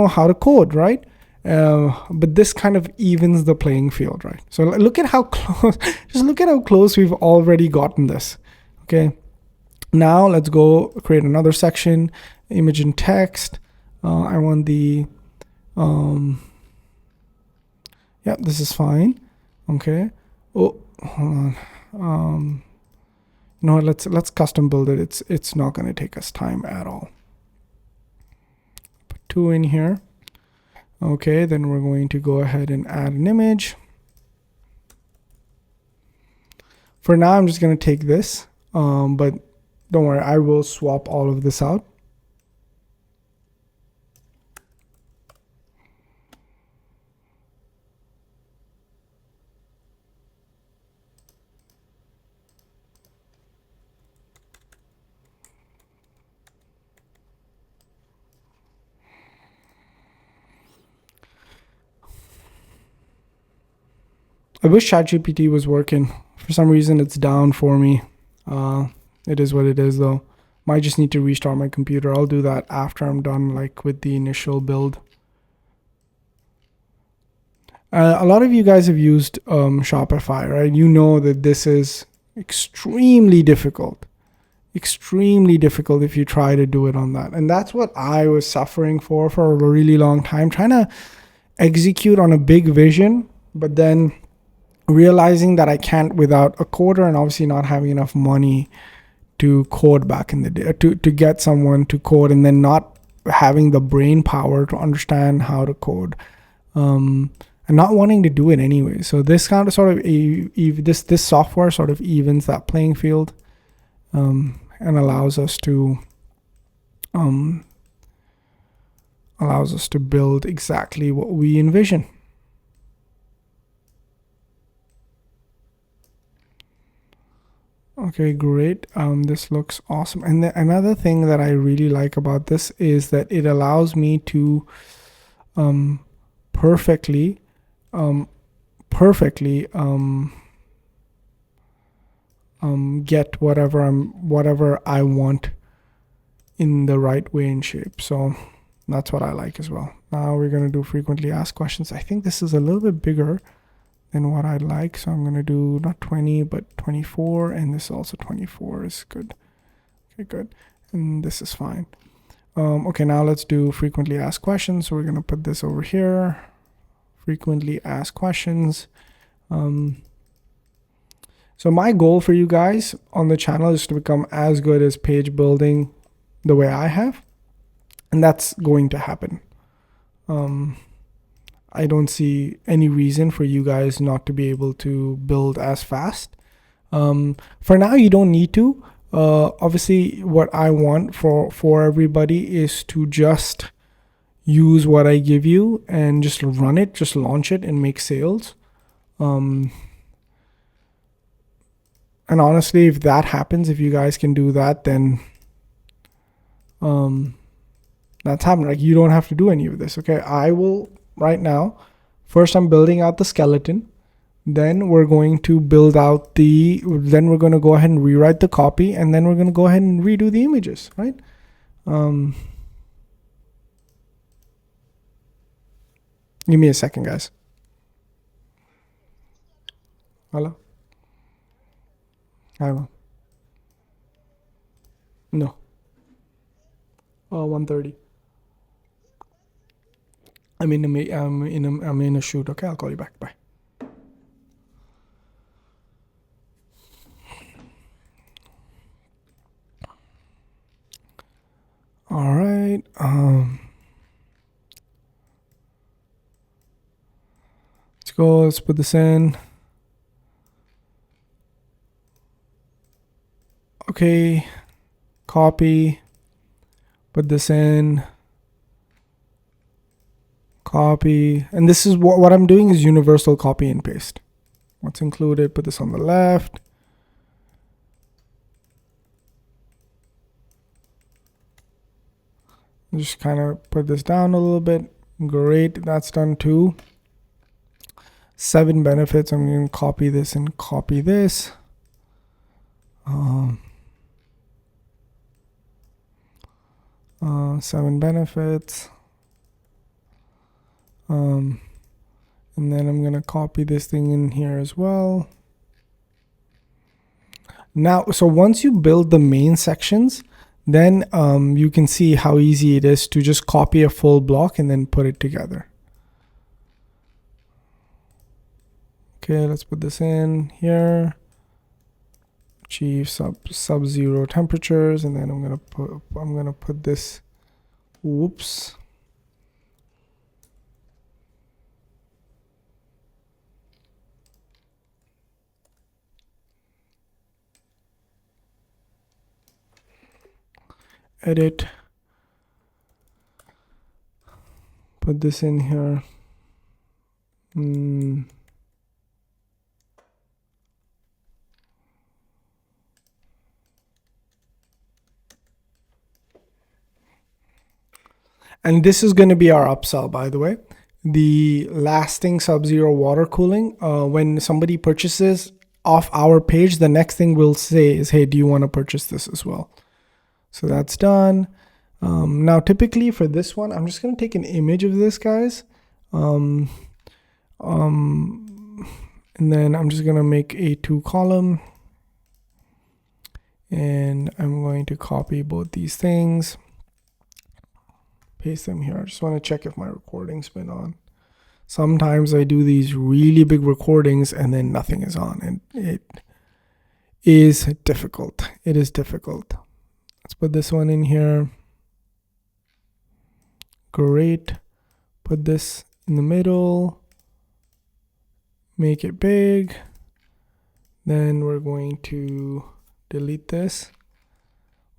how to code, right? But this kind of evens the playing field, right? So look at how close, just look at how close we've already gotten this. Okay, now let's go create another section, image and text. I want the, yeah, this is fine. Okay. Oh, hold on. No, let's custom build it. It's not going to take us time at all. Put 2 in here. Okay, then we're going to go ahead and add an image. For now, I'm just going to take this, but don't worry, I will swap all of this out. I wish ChatGPT was working. For some reason, it's down for me. It is what it is, though. Might just need to restart my computer. I'll do that after I'm done, like with the initial build. A lot of you guys have used Shopify, right? You know that this is extremely difficult. Extremely difficult if you try to do it on that. And that's what I was suffering for a really long time, trying to execute on a big vision, but then realizing that I can't without a coder, and obviously not having enough money to code back in the day, to get someone to code, and then not having the brain power to understand how to code, and not wanting to do it anyway. So this kind of sort of this software sort of evens that playing field, and allows us to build exactly what we envision. Okay, great. This looks awesome. And another thing that I really like about this is that it allows me to perfectly get whatever I want in the right way and shape. So that's what I like as well. Now we're going to do frequently asked questions. I think this is a little bit bigger than what I'd like, so I'm going to do not 20 but 24, and this also 24 is good. Okay, good. And this is fine. Okay, now let's do frequently asked questions. So we're going to put this over here, frequently asked questions. So my goal for you guys on the channel is to become as good as page building the way I have, and that's going to happen. I don't see any reason for you guys not to be able to build as fast. For now, you don't need to. Obviously, what I want for everybody is to just use what I give you and just run it, just launch it and make sales. And honestly, if that happens, if you guys can do that, then that's happening. Like, you don't have to do any of this. Okay, I will right now. First, I'm building out the skeleton. Then we're going to build out then we're going to go ahead and rewrite the copy, and then we're going to go ahead and redo the images, right? Give me a second, guys. Hello? Hello? No. 1:30. I'm in a shoot. Okay, I'll call you back. Bye. All right. Let's go. Let's put this in. Okay. Copy. Put this in. Copy. And this is what I'm doing is universal copy and paste. What's included? Put this on the left. Just kind of put this down a little bit. Great, that's done too. 7 benefits. I'm going to copy this and copy this. 7 benefits. And then I'm going to copy this thing in here as well. Now, so once you build the main sections, then you can see how easy it is to just copy a full block and then put it together. Okay, let's put this in here. Achieve sub-zero temperatures, and then I'm gonna put this. Whoops. Edit. Put this in here. And this is going to be our upsell, by the way. The lasting sub-zero water cooling. When somebody purchases off our page, the next thing we'll say is, hey, do you want to purchase this as well? So that's done. Now, typically for this one, I'm just going to take an image of this, guys. And then I'm just going to make a 2 column. And I'm going to copy both these things. Paste them here. I just want to check if my recording's been on. Sometimes I do these really big recordings and then nothing is on, and it is difficult. It is difficult. Let's put this one in here. Great. Put this in the middle. Make it big. Then we're going to delete this.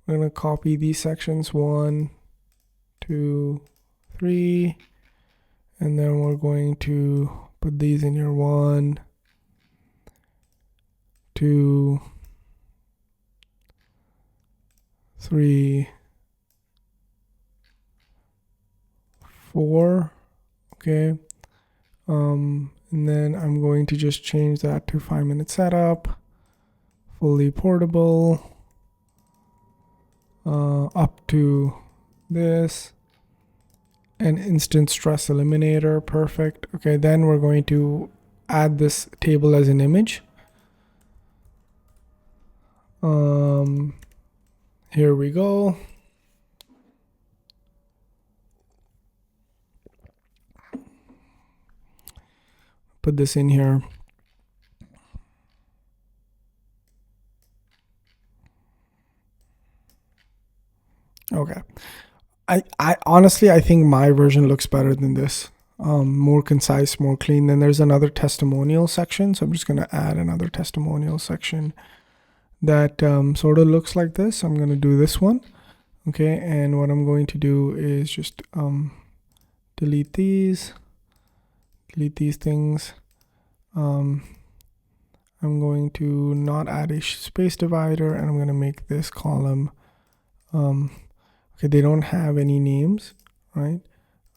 We're going to copy these sections 1, 2, 3, and then we're going to put these in here 1, 2, 3, 4. Okay. And then I'm going to just change that to 5-minute setup, fully portable, up to this. An instant stress eliminator. Perfect. Okay, then we're going to add this table as an image. Here we go. Put this in here. Okay. I honestly, I think my version looks better than this. More concise, more clean. Then there's another testimonial section. So I'm just going to add another testimonial section that sort of looks like this. I'm going to do this one. Okay. And what I'm going to do is just delete these things. I'm going to not add a space divider, and I'm going to make this column. Okay, they don't have any names, right?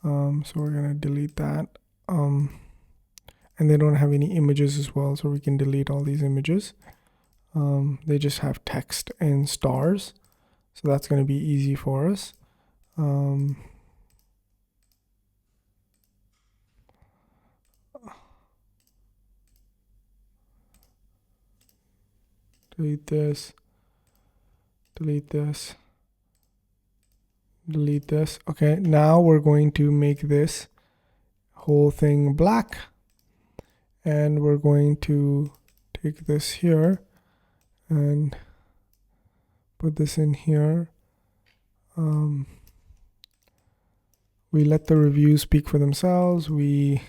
So we're gonna delete that. And they don't have any images as well, so we can delete all these images. They just have text and stars, so that's gonna be easy for us. Delete this. Delete this. Delete this. Okay, now we're going to make this whole thing black, and we're going to take this here and put this in here. We let the reviews speak for themselves. We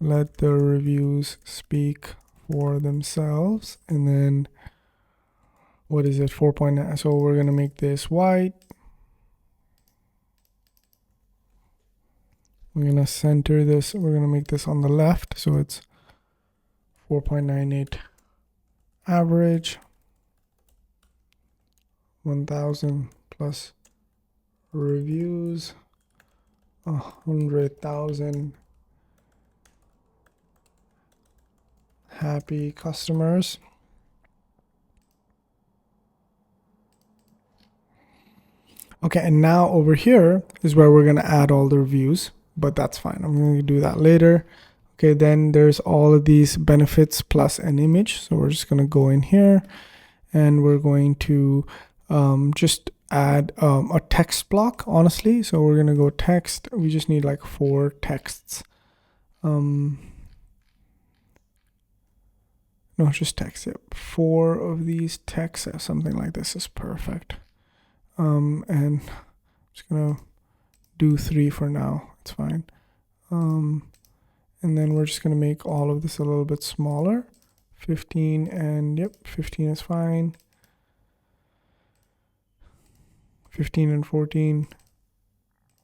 let the reviews speak for themselves. And then what is it? 4.9. So we're going to make this white. We're going to center this. We're going to make this on the left. So it's 4.98 average. 1,000 plus reviews. 100,000 happy customers. Okay, and now over here is where we're going to add all the reviews, but that's fine. I'm going to do that later. Okay, then there's all of these benefits plus an image. So we're just going to go in here and we're going to just add a text block, honestly. So we're going to go text. We just need like 4 texts. No, just text. Yep. 4 of these texts, something like this is perfect. And I'm just gonna do 3 for now. It's fine. And then we're just gonna make all of this a little bit smaller. 15 and yep, 15 is fine. 15 and 14.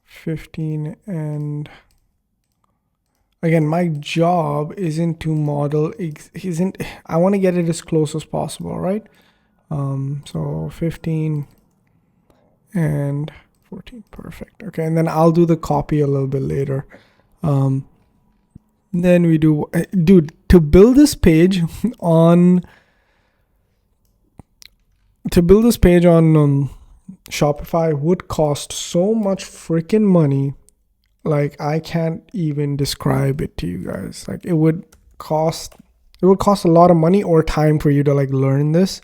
15 and again, my job isn't to model. I want to get it as close as possible, right? So 15. And 14, perfect. Okay, and then I'll do the copy a little bit later. Then we do, dude, to build this page on Shopify would cost so much freaking money. Like I can't even describe it to you guys. Like it would cost a lot of money or time for you to like learn this.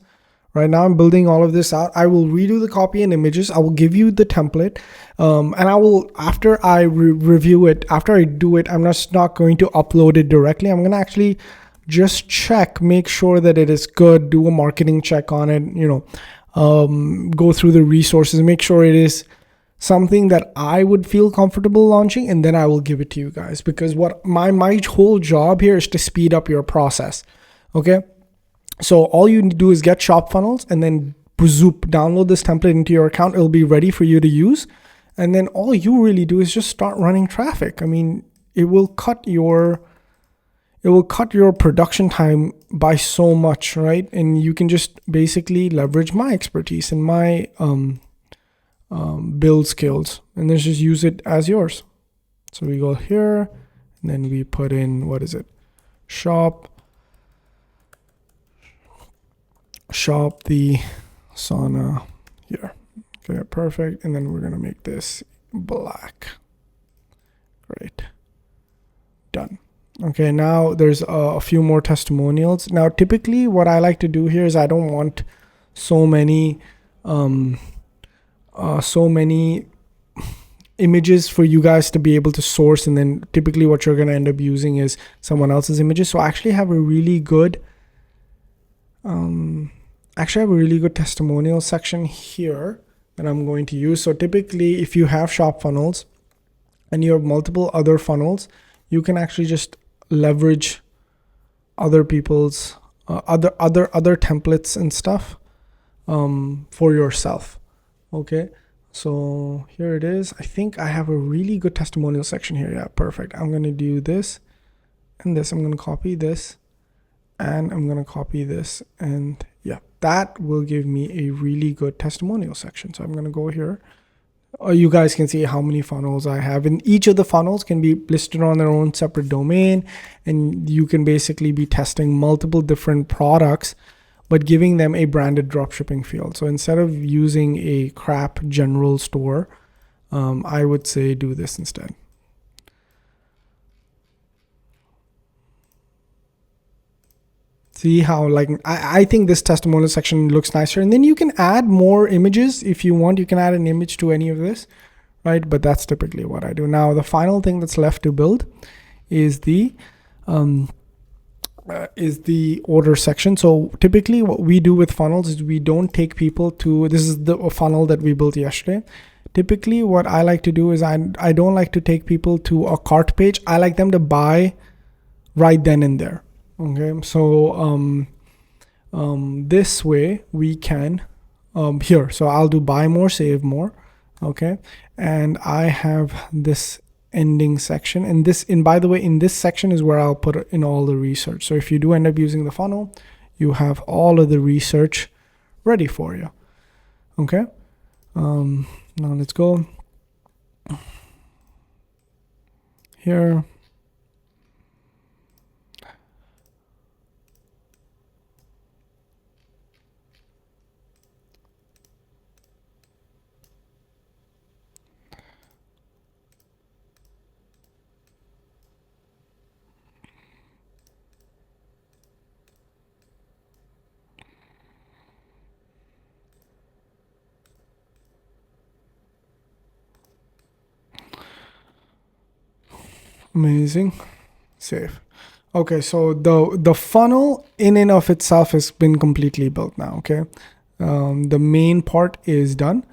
Right now I'm building all of this out. I will redo the copy and images. I will give you the template. And I will, after I review it, after I do it, I'm just not going to upload it directly. I'm going to actually just check, make sure that it is good, do a marketing check on it, go through the resources, make sure it is something that I would feel comfortable launching, and then I will give it to you guys. Because what my whole job here is to speed up your process. Okay. So all you need to do is get shop funnels and then download this template into your account. It'll be ready for you to use. And then all you really do is just start running traffic. I mean, it will cut your production time by so much, right? And you can just basically leverage my expertise and my build skills and then just use it as yours. So we go here and then we put in, what is it? Shop the sauna here. Okay, perfect. And then we're going to make this black. Great. Done. Okay, now there's a few more testimonials. Now, typically what I like to do here is I don't want so many images for you guys to be able to source. And then typically what you're going to end up using is someone else's images. So I actually have a really good testimonial section here that I'm going to use. So typically if you have shop funnels and you have multiple other funnels, you can actually just leverage other people's other templates and stuff for yourself. Okay, so here it is. I think I have a really good testimonial section here. Yeah, perfect. I'm going to do this and this. I'm going to copy this and I'm going to copy this, and yeah, that will give me a really good testimonial section. So I'm going to go here. You guys can see how many funnels I have, and each of the funnels can be listed on their own separate domain, and you can basically be testing multiple different products but giving them a branded dropshipping field. So instead of using a crap general store, I would say do this instead. See how, like, I think this testimonial section looks nicer, and then you can add more images if you want. You can add an image to any of this, right? But that's typically what I do. Now, the final thing that's left to build is the order section. So typically what we do with funnels is we don't take people to, this is the funnel that we built yesterday. Typically what I like to do is I don't like to take people to a cart page. I like them to buy right then and there. Okay, so this way we can here. So I'll do buy more, save more. Okay, and I have this ending section, and by the way, in this section is where I'll put in all the research. So if you do end up using the funnel, you have all of the research ready for you. Okay, now let's go. here. Amazing. Save. Okay, so the funnel in and of itself has been completely built now. Okay, the main part is done.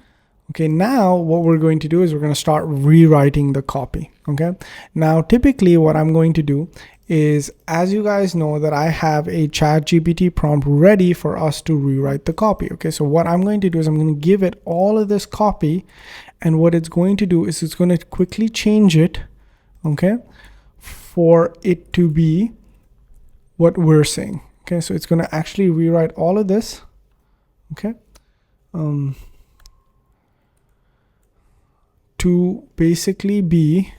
Okay, now what we're going to do is we're going to start rewriting the copy. Okay, now typically what I'm going to do is, as you guys know, that I have a ChatGPT prompt ready for us to rewrite the copy. Okay, so what I'm going to do is I'm going to give it all of this copy, and what it's going to do is it's going to quickly change it, okay, for it to be what we're saying. Okay, so it's going to actually rewrite all of this. Okay, to basically be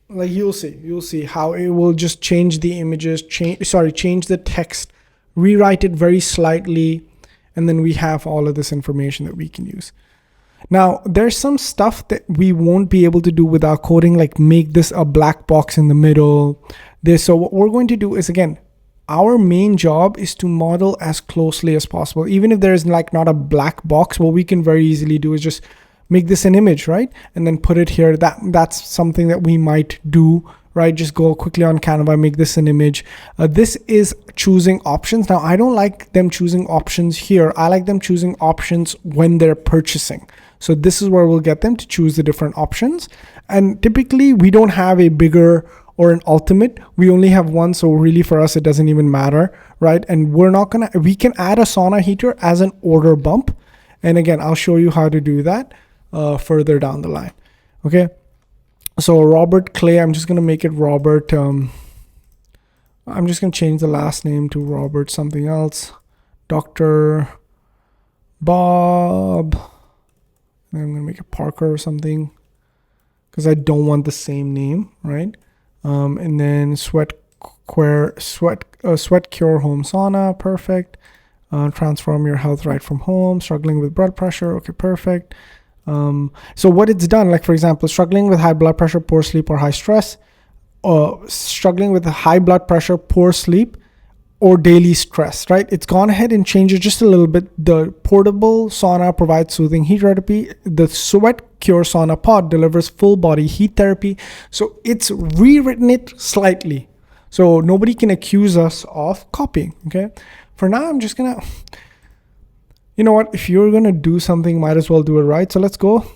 like, you'll see how it will just change the images, change the text, rewrite it very slightly, and then we have all of this information that we can use. Now, there's some stuff that we won't be able to do with our coding, like make this a black box in the middle. So what we're going to do is, again, our main job is to model as closely as possible. Even if there's like not a black box, what we can very easily do is just make this an image, right? And then put it here. That's something that we might do, right? Just go quickly on Canva, make this an image. This is choosing options. Now, I don't like them choosing options here. I like them choosing options when they're purchasing. So this is where we'll get them to choose the different options. And typically we don't have a bigger or an ultimate. We only have one. So really for us, it doesn't even matter, right? And we can add a sauna heater as an order bump. And again, I'll show you how to do that further down the line. Okay. So Robert Clay, I'm just going to make it Robert. I'm just going to change the last name to Robert something else. Dr. Bob. And I'm going to make it Parker or something, because I don't want the same name, right? And then Sweat Cure Home Sauna, perfect. Transform your health right from home. Struggling with blood pressure, okay, perfect. So what it's done, like for example, struggling with high blood pressure, poor sleep, or high stress, struggling with high blood pressure, poor sleep, or daily stress, right? It's gone ahead and changed it just a little bit. The portable sauna provides soothing heat therapy. The Sweat Cure Sauna Pod delivers full body heat therapy. So it's rewritten it slightly. So nobody can accuse us of copying, okay? For now, I'm just gonna, you know what? If you're gonna do something, might as well do it right. So let's go.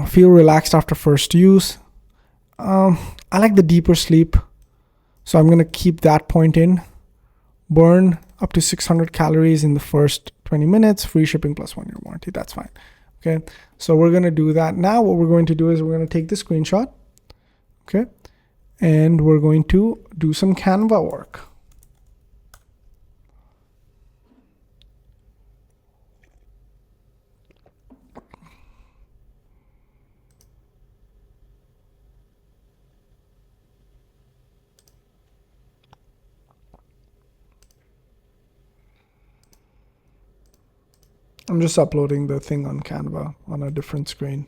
Feel relaxed after first use. I like the deeper sleep. So I'm gonna keep that point in. Burn up to 600 calories in the first 20 minutes, free shipping plus 1 year warranty. That's fine. Okay. So we're going to do that. Now what we're going to do is we're going to take the screenshot. Okay. And we're going to do some Canva work. I'm just uploading the thing on Canva on a different screen.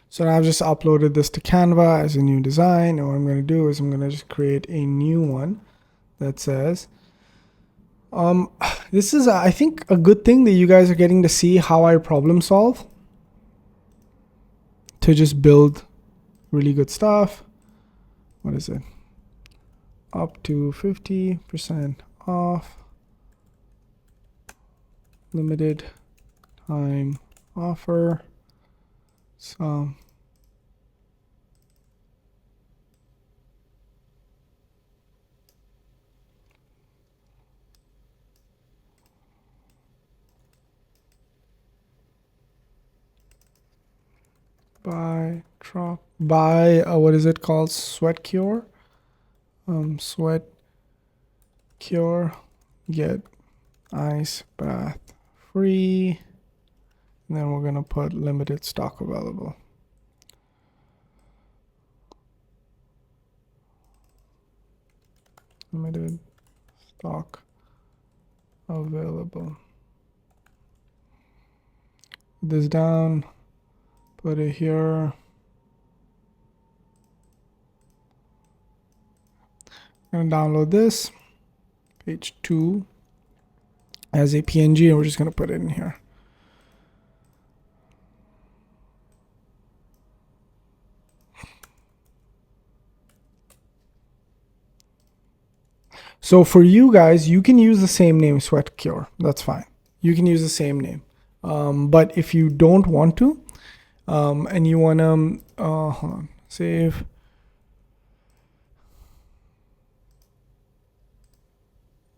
So now I've just uploaded this to Canva as a new design. And what I'm going to do is I'm going to just create a new one that says, this is, I think, a good thing that you guys are getting to see how I problem solve to just build really good stuff. What is it? Up to 50% off. Limited time offer. So buy drop buy what is it called, sweat cure, sweat cure, get ice bath free, and then we're gonna put limited stock available. Limited stock available. This down, put it here. I'm gonna download this page 2 as a PNG, and we're just gonna put it in here. So for you guys, you can use the same name, Sweat Cure. That's fine. You can use the same name. But if you don't want to, and you want to, hold on, save.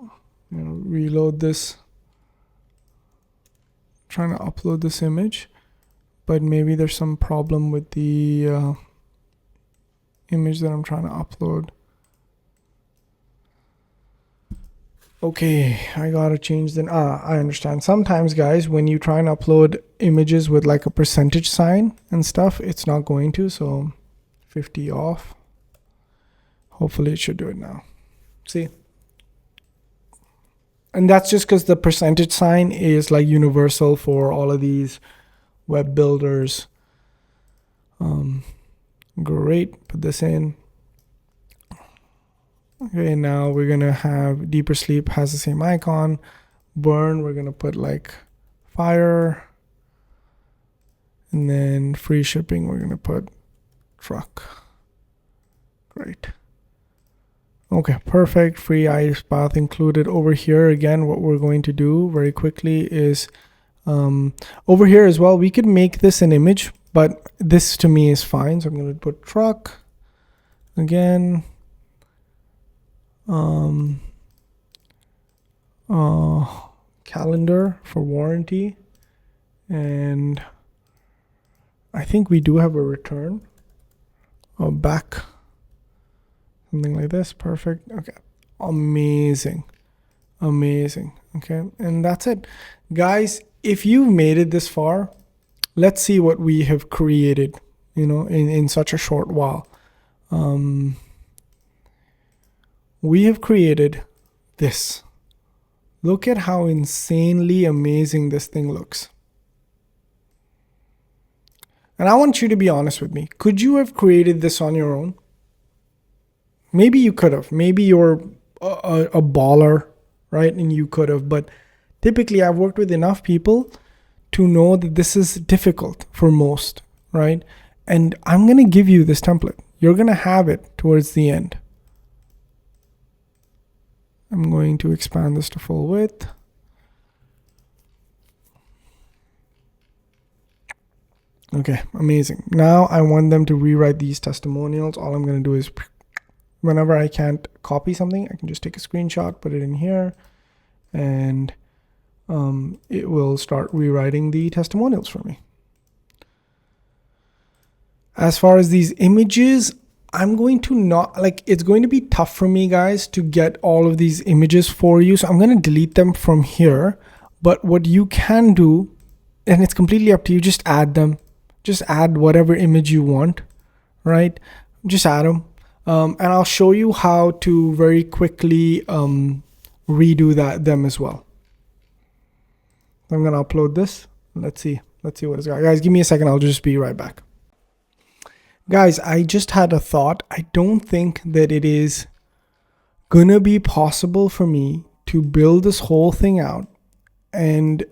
I'm gonna reload this. I'm trying to upload this image, but maybe there's some problem with the image that I'm trying to upload. Okay, I gotta change the, I understand. Sometimes guys, when you try and upload images with like a percentage sign and stuff, it's not going to, so 50 off. Hopefully it should do it now. See? And that's just because the percentage sign is like universal for all of these web builders. Great, put this in. Okay, now we're gonna have deeper sleep has the same icon. Burn, we're gonna put like fire. And then free shipping, we're gonna put truck. Great. Okay, perfect. Free ice bath included. Over here, again, what we're going to do very quickly is over here as well, we could make this an image, but this to me is fine. So I'm gonna put truck again. Calendar for warranty, and I think we do have a return back, something like this. Perfect. Okay, amazing. Okay, and that's it, guys. If you've made it this far, let's see what we have created, you know, in such a short while. We have created this. Look at how insanely amazing this thing looks. And I want you to be honest with me. Could you have created this on your own? Maybe you could have. Maybe you're a baller, right? And you could have. But typically I've worked with enough people to know that this is difficult for most, right? And I'm going to give you this template. You're going to have it towards the end. I'm going to expand this to full width. Okay, amazing. Now I want them to rewrite these testimonials. All I'm going to do is whenever I can't copy something, I can just take a screenshot, put it in here, and it will start rewriting the testimonials for me. As far as these images, I'm going to not, like, it's going to be tough for me, guys, to get all of these images for you. So I'm going to delete them from here. But what you can do, and it's completely up to you, just add them. Just add whatever image you want, right? Just add them. And I'll show you how to very quickly redo them as well. I'm going to upload this. Let's see what it's got. Guys, give me a second. I'll just be right back. Guys, I just had a thought. I don't think that it is gonna be possible for me to build this whole thing out and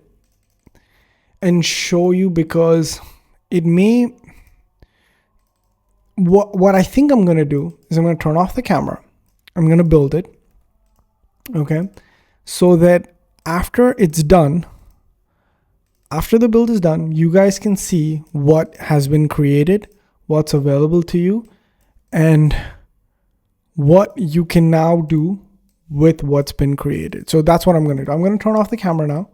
show you, because it may, what I think I'm gonna do is I'm gonna turn off the camera. I'm gonna build it, okay? So that after it's done, after the build is done, you guys can see what has been created, what's available to you, and what you can now do with what's been created. So that's what I'm going to do. I'm going to turn off the camera now,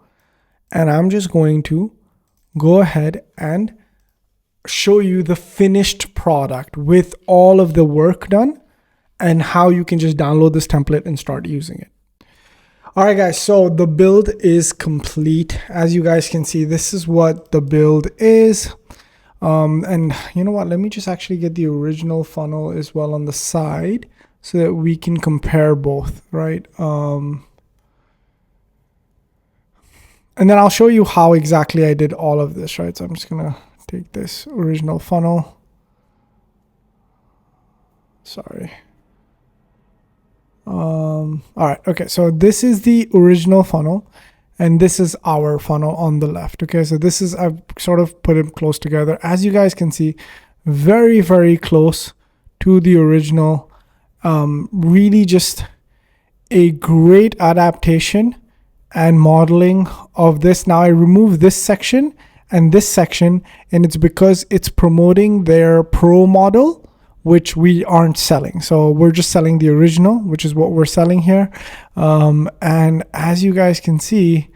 and I'm just going to go ahead and show you the finished product with all of the work done and how you can just download this template and start using it. All right, guys, so the build is complete. As you guys can see, this is what the build is. And you know what, let me just actually get the original funnel as well on the side so that we can compare both, right? And then I'll show you how exactly I did all of this, right? So I'm just gonna take this original funnel. Sorry. All right, okay, so this is the original funnel and this is our funnel on the left. Okay, so this is, I've sort of put it close together. As you guys can see, very, very close to the original. Really just a great adaptation and modeling of this. Now I removed this section and this section, and it's because it's promoting their pro model, which we aren't selling. So we're just selling the original, which is what we're selling here. And as you guys can see,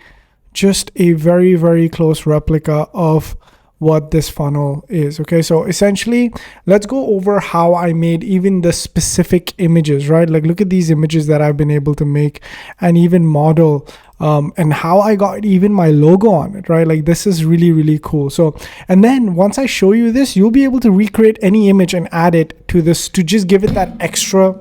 just a very, very close replica of what this funnel is. Okay, so essentially, let's go over how I made even the specific images, right? Like, look at these images that I've been able to make and even model, and how I got even my logo on it, right? Like, this is really, really cool. So, and then once I show you this, you'll be able to recreate any image and add it to this to just give it that extra,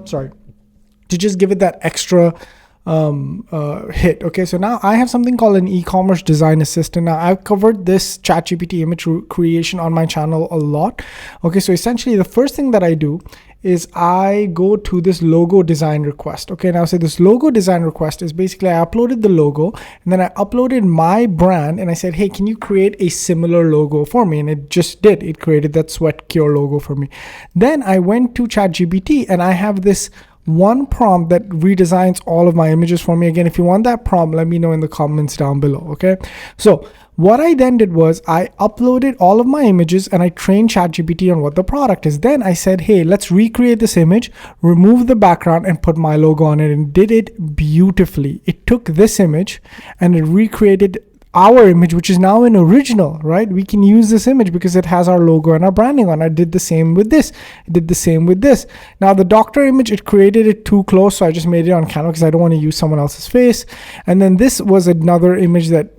hit. Okay, so now I have something called an e-commerce design assistant. Now I've covered this ChatGPT image creation on my channel a lot. Okay, so essentially the first thing that I do is I go to this logo design request. Okay, now so this logo design request is basically I uploaded the logo and then I uploaded my brand and I said, hey, can you create a similar logo for me? And it just did. It created that Sweat Cure logo for me. Then I went to ChatGPT and I have this one prompt that redesigns all of my images for me. Again, if you want that prompt, let me know in the comments down below. Okay, so what I then did was I uploaded all of my images and I trained ChatGPT on what the product is. Then I said, hey, let's recreate this image, remove the background and put my logo on it, and did it beautifully. It took this image and it recreated our image, which is now an original, right? We can use this image because it has our logo and our branding on. I did the same with this. I did the same with this. Now the doctor image, it created it too close, so I just made it on Canva because I don't want to use someone else's face. And then this was another image that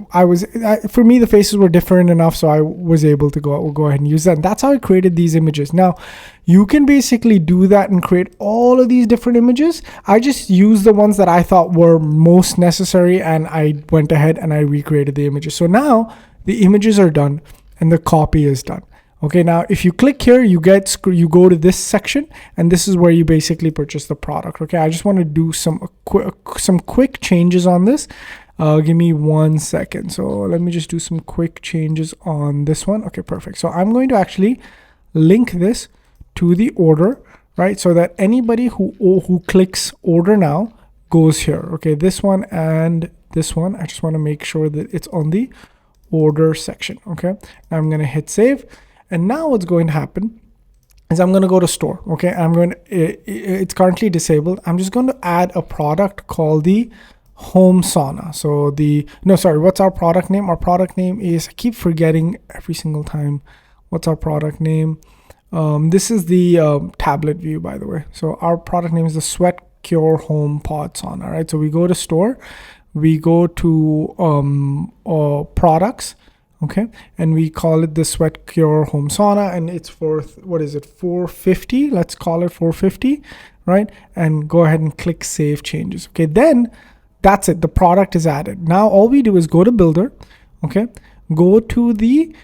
for me, the faces were different enough, so I was able to go ahead and use that. And that's how I created these images. Now you can basically do that and create all of these different images. I just used the ones that I thought were most necessary and I went ahead and I recreated the images. So now the images are done and the copy is done. Okay, now if you click here, you go to this section and this is where you basically purchase the product. Okay, I just want to do some quick changes on this. Give me 1 second. So let me just do some quick changes on this one. Okay, perfect. So I'm going to actually link this to the order, right? So that anybody who clicks order now goes here. Okay, this one and this one, I just want to make sure that it's on the order section. Okay, now I'm going to hit save. And now what's going to happen is I'm going to go to store. Okay, it's currently disabled. I'm just going to add a product called the home sauna. So what's our product name? Our product name is, I keep forgetting every single time. What's our product name? This is the tablet view, by the way. So our product name is the Sweat Cure Home Pod Sauna, right? So we go to store, we go to products, okay, and we call it the Sweat Cure Home Sauna, and it's for, what is it, 450? Let's call it 450, right? And go ahead and click Save Changes. Okay, then that's it. The product is added. Now all we do is go to Builder, okay, go to the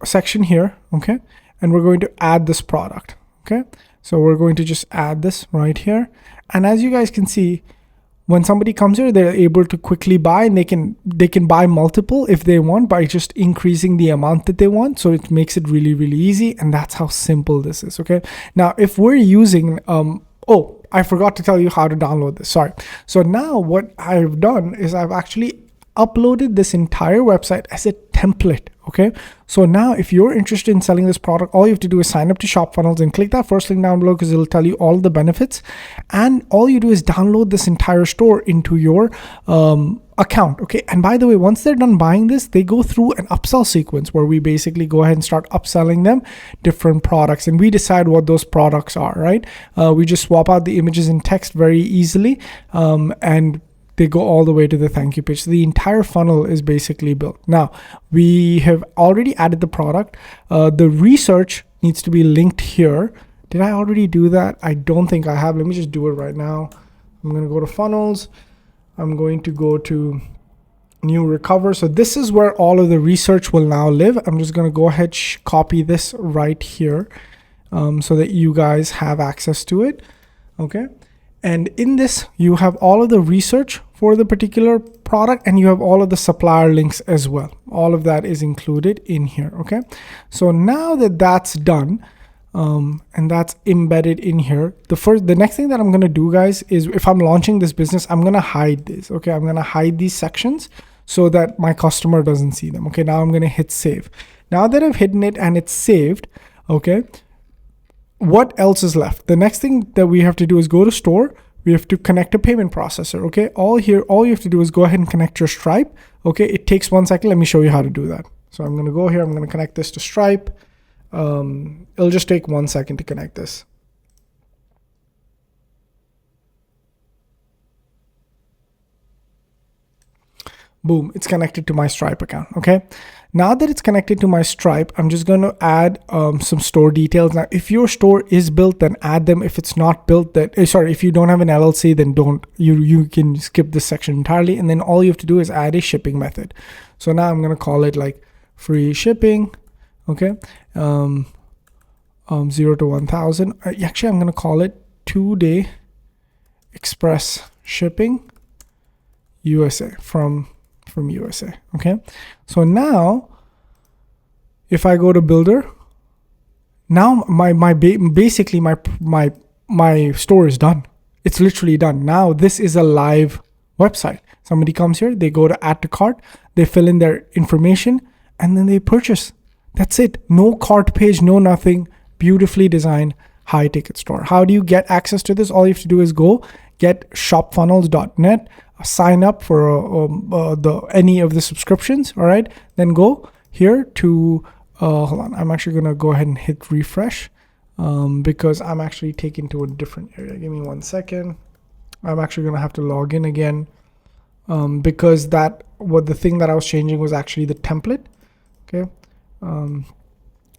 section here, okay, and we're going to add this product. Okay, so we're going to just add this right here, and as you guys can see, when somebody comes here, they're able to quickly buy, and they can buy multiple if they want by just increasing the amount that they want. So it makes it really, really easy, and that's how simple this is. Okay, now if we're using oh, I forgot to tell you how to download this, sorry. So now what I've done is I've actually uploaded this entire website as a template. Okay, so now if you're interested in selling this product, all you have to do is sign up to Shop Funnels and click that first link down below because it'll tell you all the benefits, and all you do is download this entire store into your account. Okay, and by the way, once they're done buying this, they go through an upsell sequence where we basically go ahead and start upselling them different products, and we decide what those products are, right? We just swap out the images and text very easily, and they go all the way to the thank you page. So the entire funnel is basically built. Now, we have already added the product. The research needs to be linked here. Did I already do that? I don't think I have. Let me just do it right now. I'm going to go to funnels. I'm going to go to new recover. So this is where all of the research will now live. I'm just going to go ahead, copy this right here, so that you guys have access to it. Okay. And in this, you have all of the research for the particular product, and you have all of the supplier links as well. All of that is included in here. Okay. So now that that's done, and that's embedded in here, the next thing that I'm going to do, guys, is if I'm launching this business, I'm going to hide this. Okay. I'm going to hide these sections so that my customer doesn't see them. Okay. Now I'm going to hit save. Now that I've hidden it and it's saved, okay, what else is left? The next thing that we have to do is go to store. We have to connect a payment processor. Okay. All you have to do is go ahead and connect your Stripe. Okay. It takes 1 second. Let me show you how to do that. So I'm going to go here. I'm going to connect this to Stripe. It'll just take 1 second to connect this. Boom, it's connected to my Stripe account. Okay. Now that it's connected to my Stripe, I'm just going to add some store details. Now, if your store is built, then add them. If it's not built, then if you don't have an LLC, then don't. You can skip this section entirely. And then all you have to do is add a shipping method. So now I'm going to call it like free shipping. Okay. 0 to 1,000. Actually, I'm going to call it 2-day express shipping USA from USA. Okay. So now if I go to builder, now basically my store is done. It's literally done. Now this is a live website. Somebody comes here, they go to add to cart, they fill in their information, and then they purchase. That's it. No cart page, no nothing. Beautifully designed high ticket store. How do you get access to this? All you have to do is go get shopfunnels.net, sign up for any of the subscriptions. All right. Then go here to, hold on. I'm actually going to go ahead and hit refresh because I'm actually taken to a different area. Give me 1 second. I'm actually going to have to log in again because the thing that I was changing was actually the template. Okay.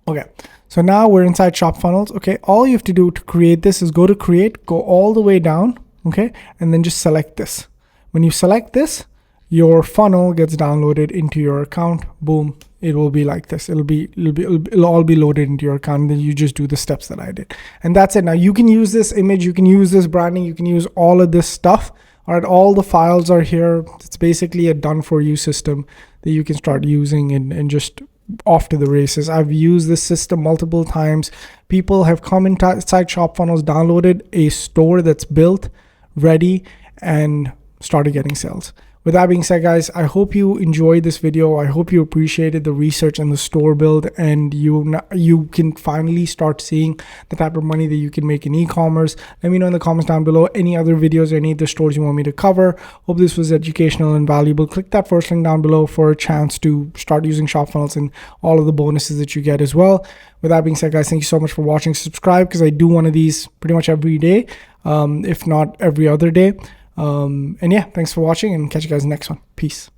Okay, so now we're inside Shop Funnels. Okay, all you have to do to create this is go to create, go all the way down, okay, and then just select this. When you select this, your funnel gets downloaded into your account. Boom, it will be like this. It'll all be loaded into your account. Then you just do the steps that I did, and that's it. Now you can use this image, you can use this branding, you can use all of this stuff. All right, all the files are here. It's basically a done for you system that you can start using and just off to the races. I've used this system multiple times. People have come inside Shop Funnels, downloaded a store that's built, ready, and started getting sales. With that being said, guys, I hope you enjoyed this video. I hope you appreciated the research and the store build, and you can finally start seeing the type of money that you can make in e-commerce. Let me know in the comments down below any other videos or any of the stores you want me to cover. Hope this was educational and valuable. Click that first link down below for a chance to start using Shop Funnels and all of the bonuses that you get as well. With that being said, guys, thank you so much for watching. Subscribe because I do one of these pretty much every day, if not every other day. And yeah, thanks for watching, and catch you guys next one. Peace.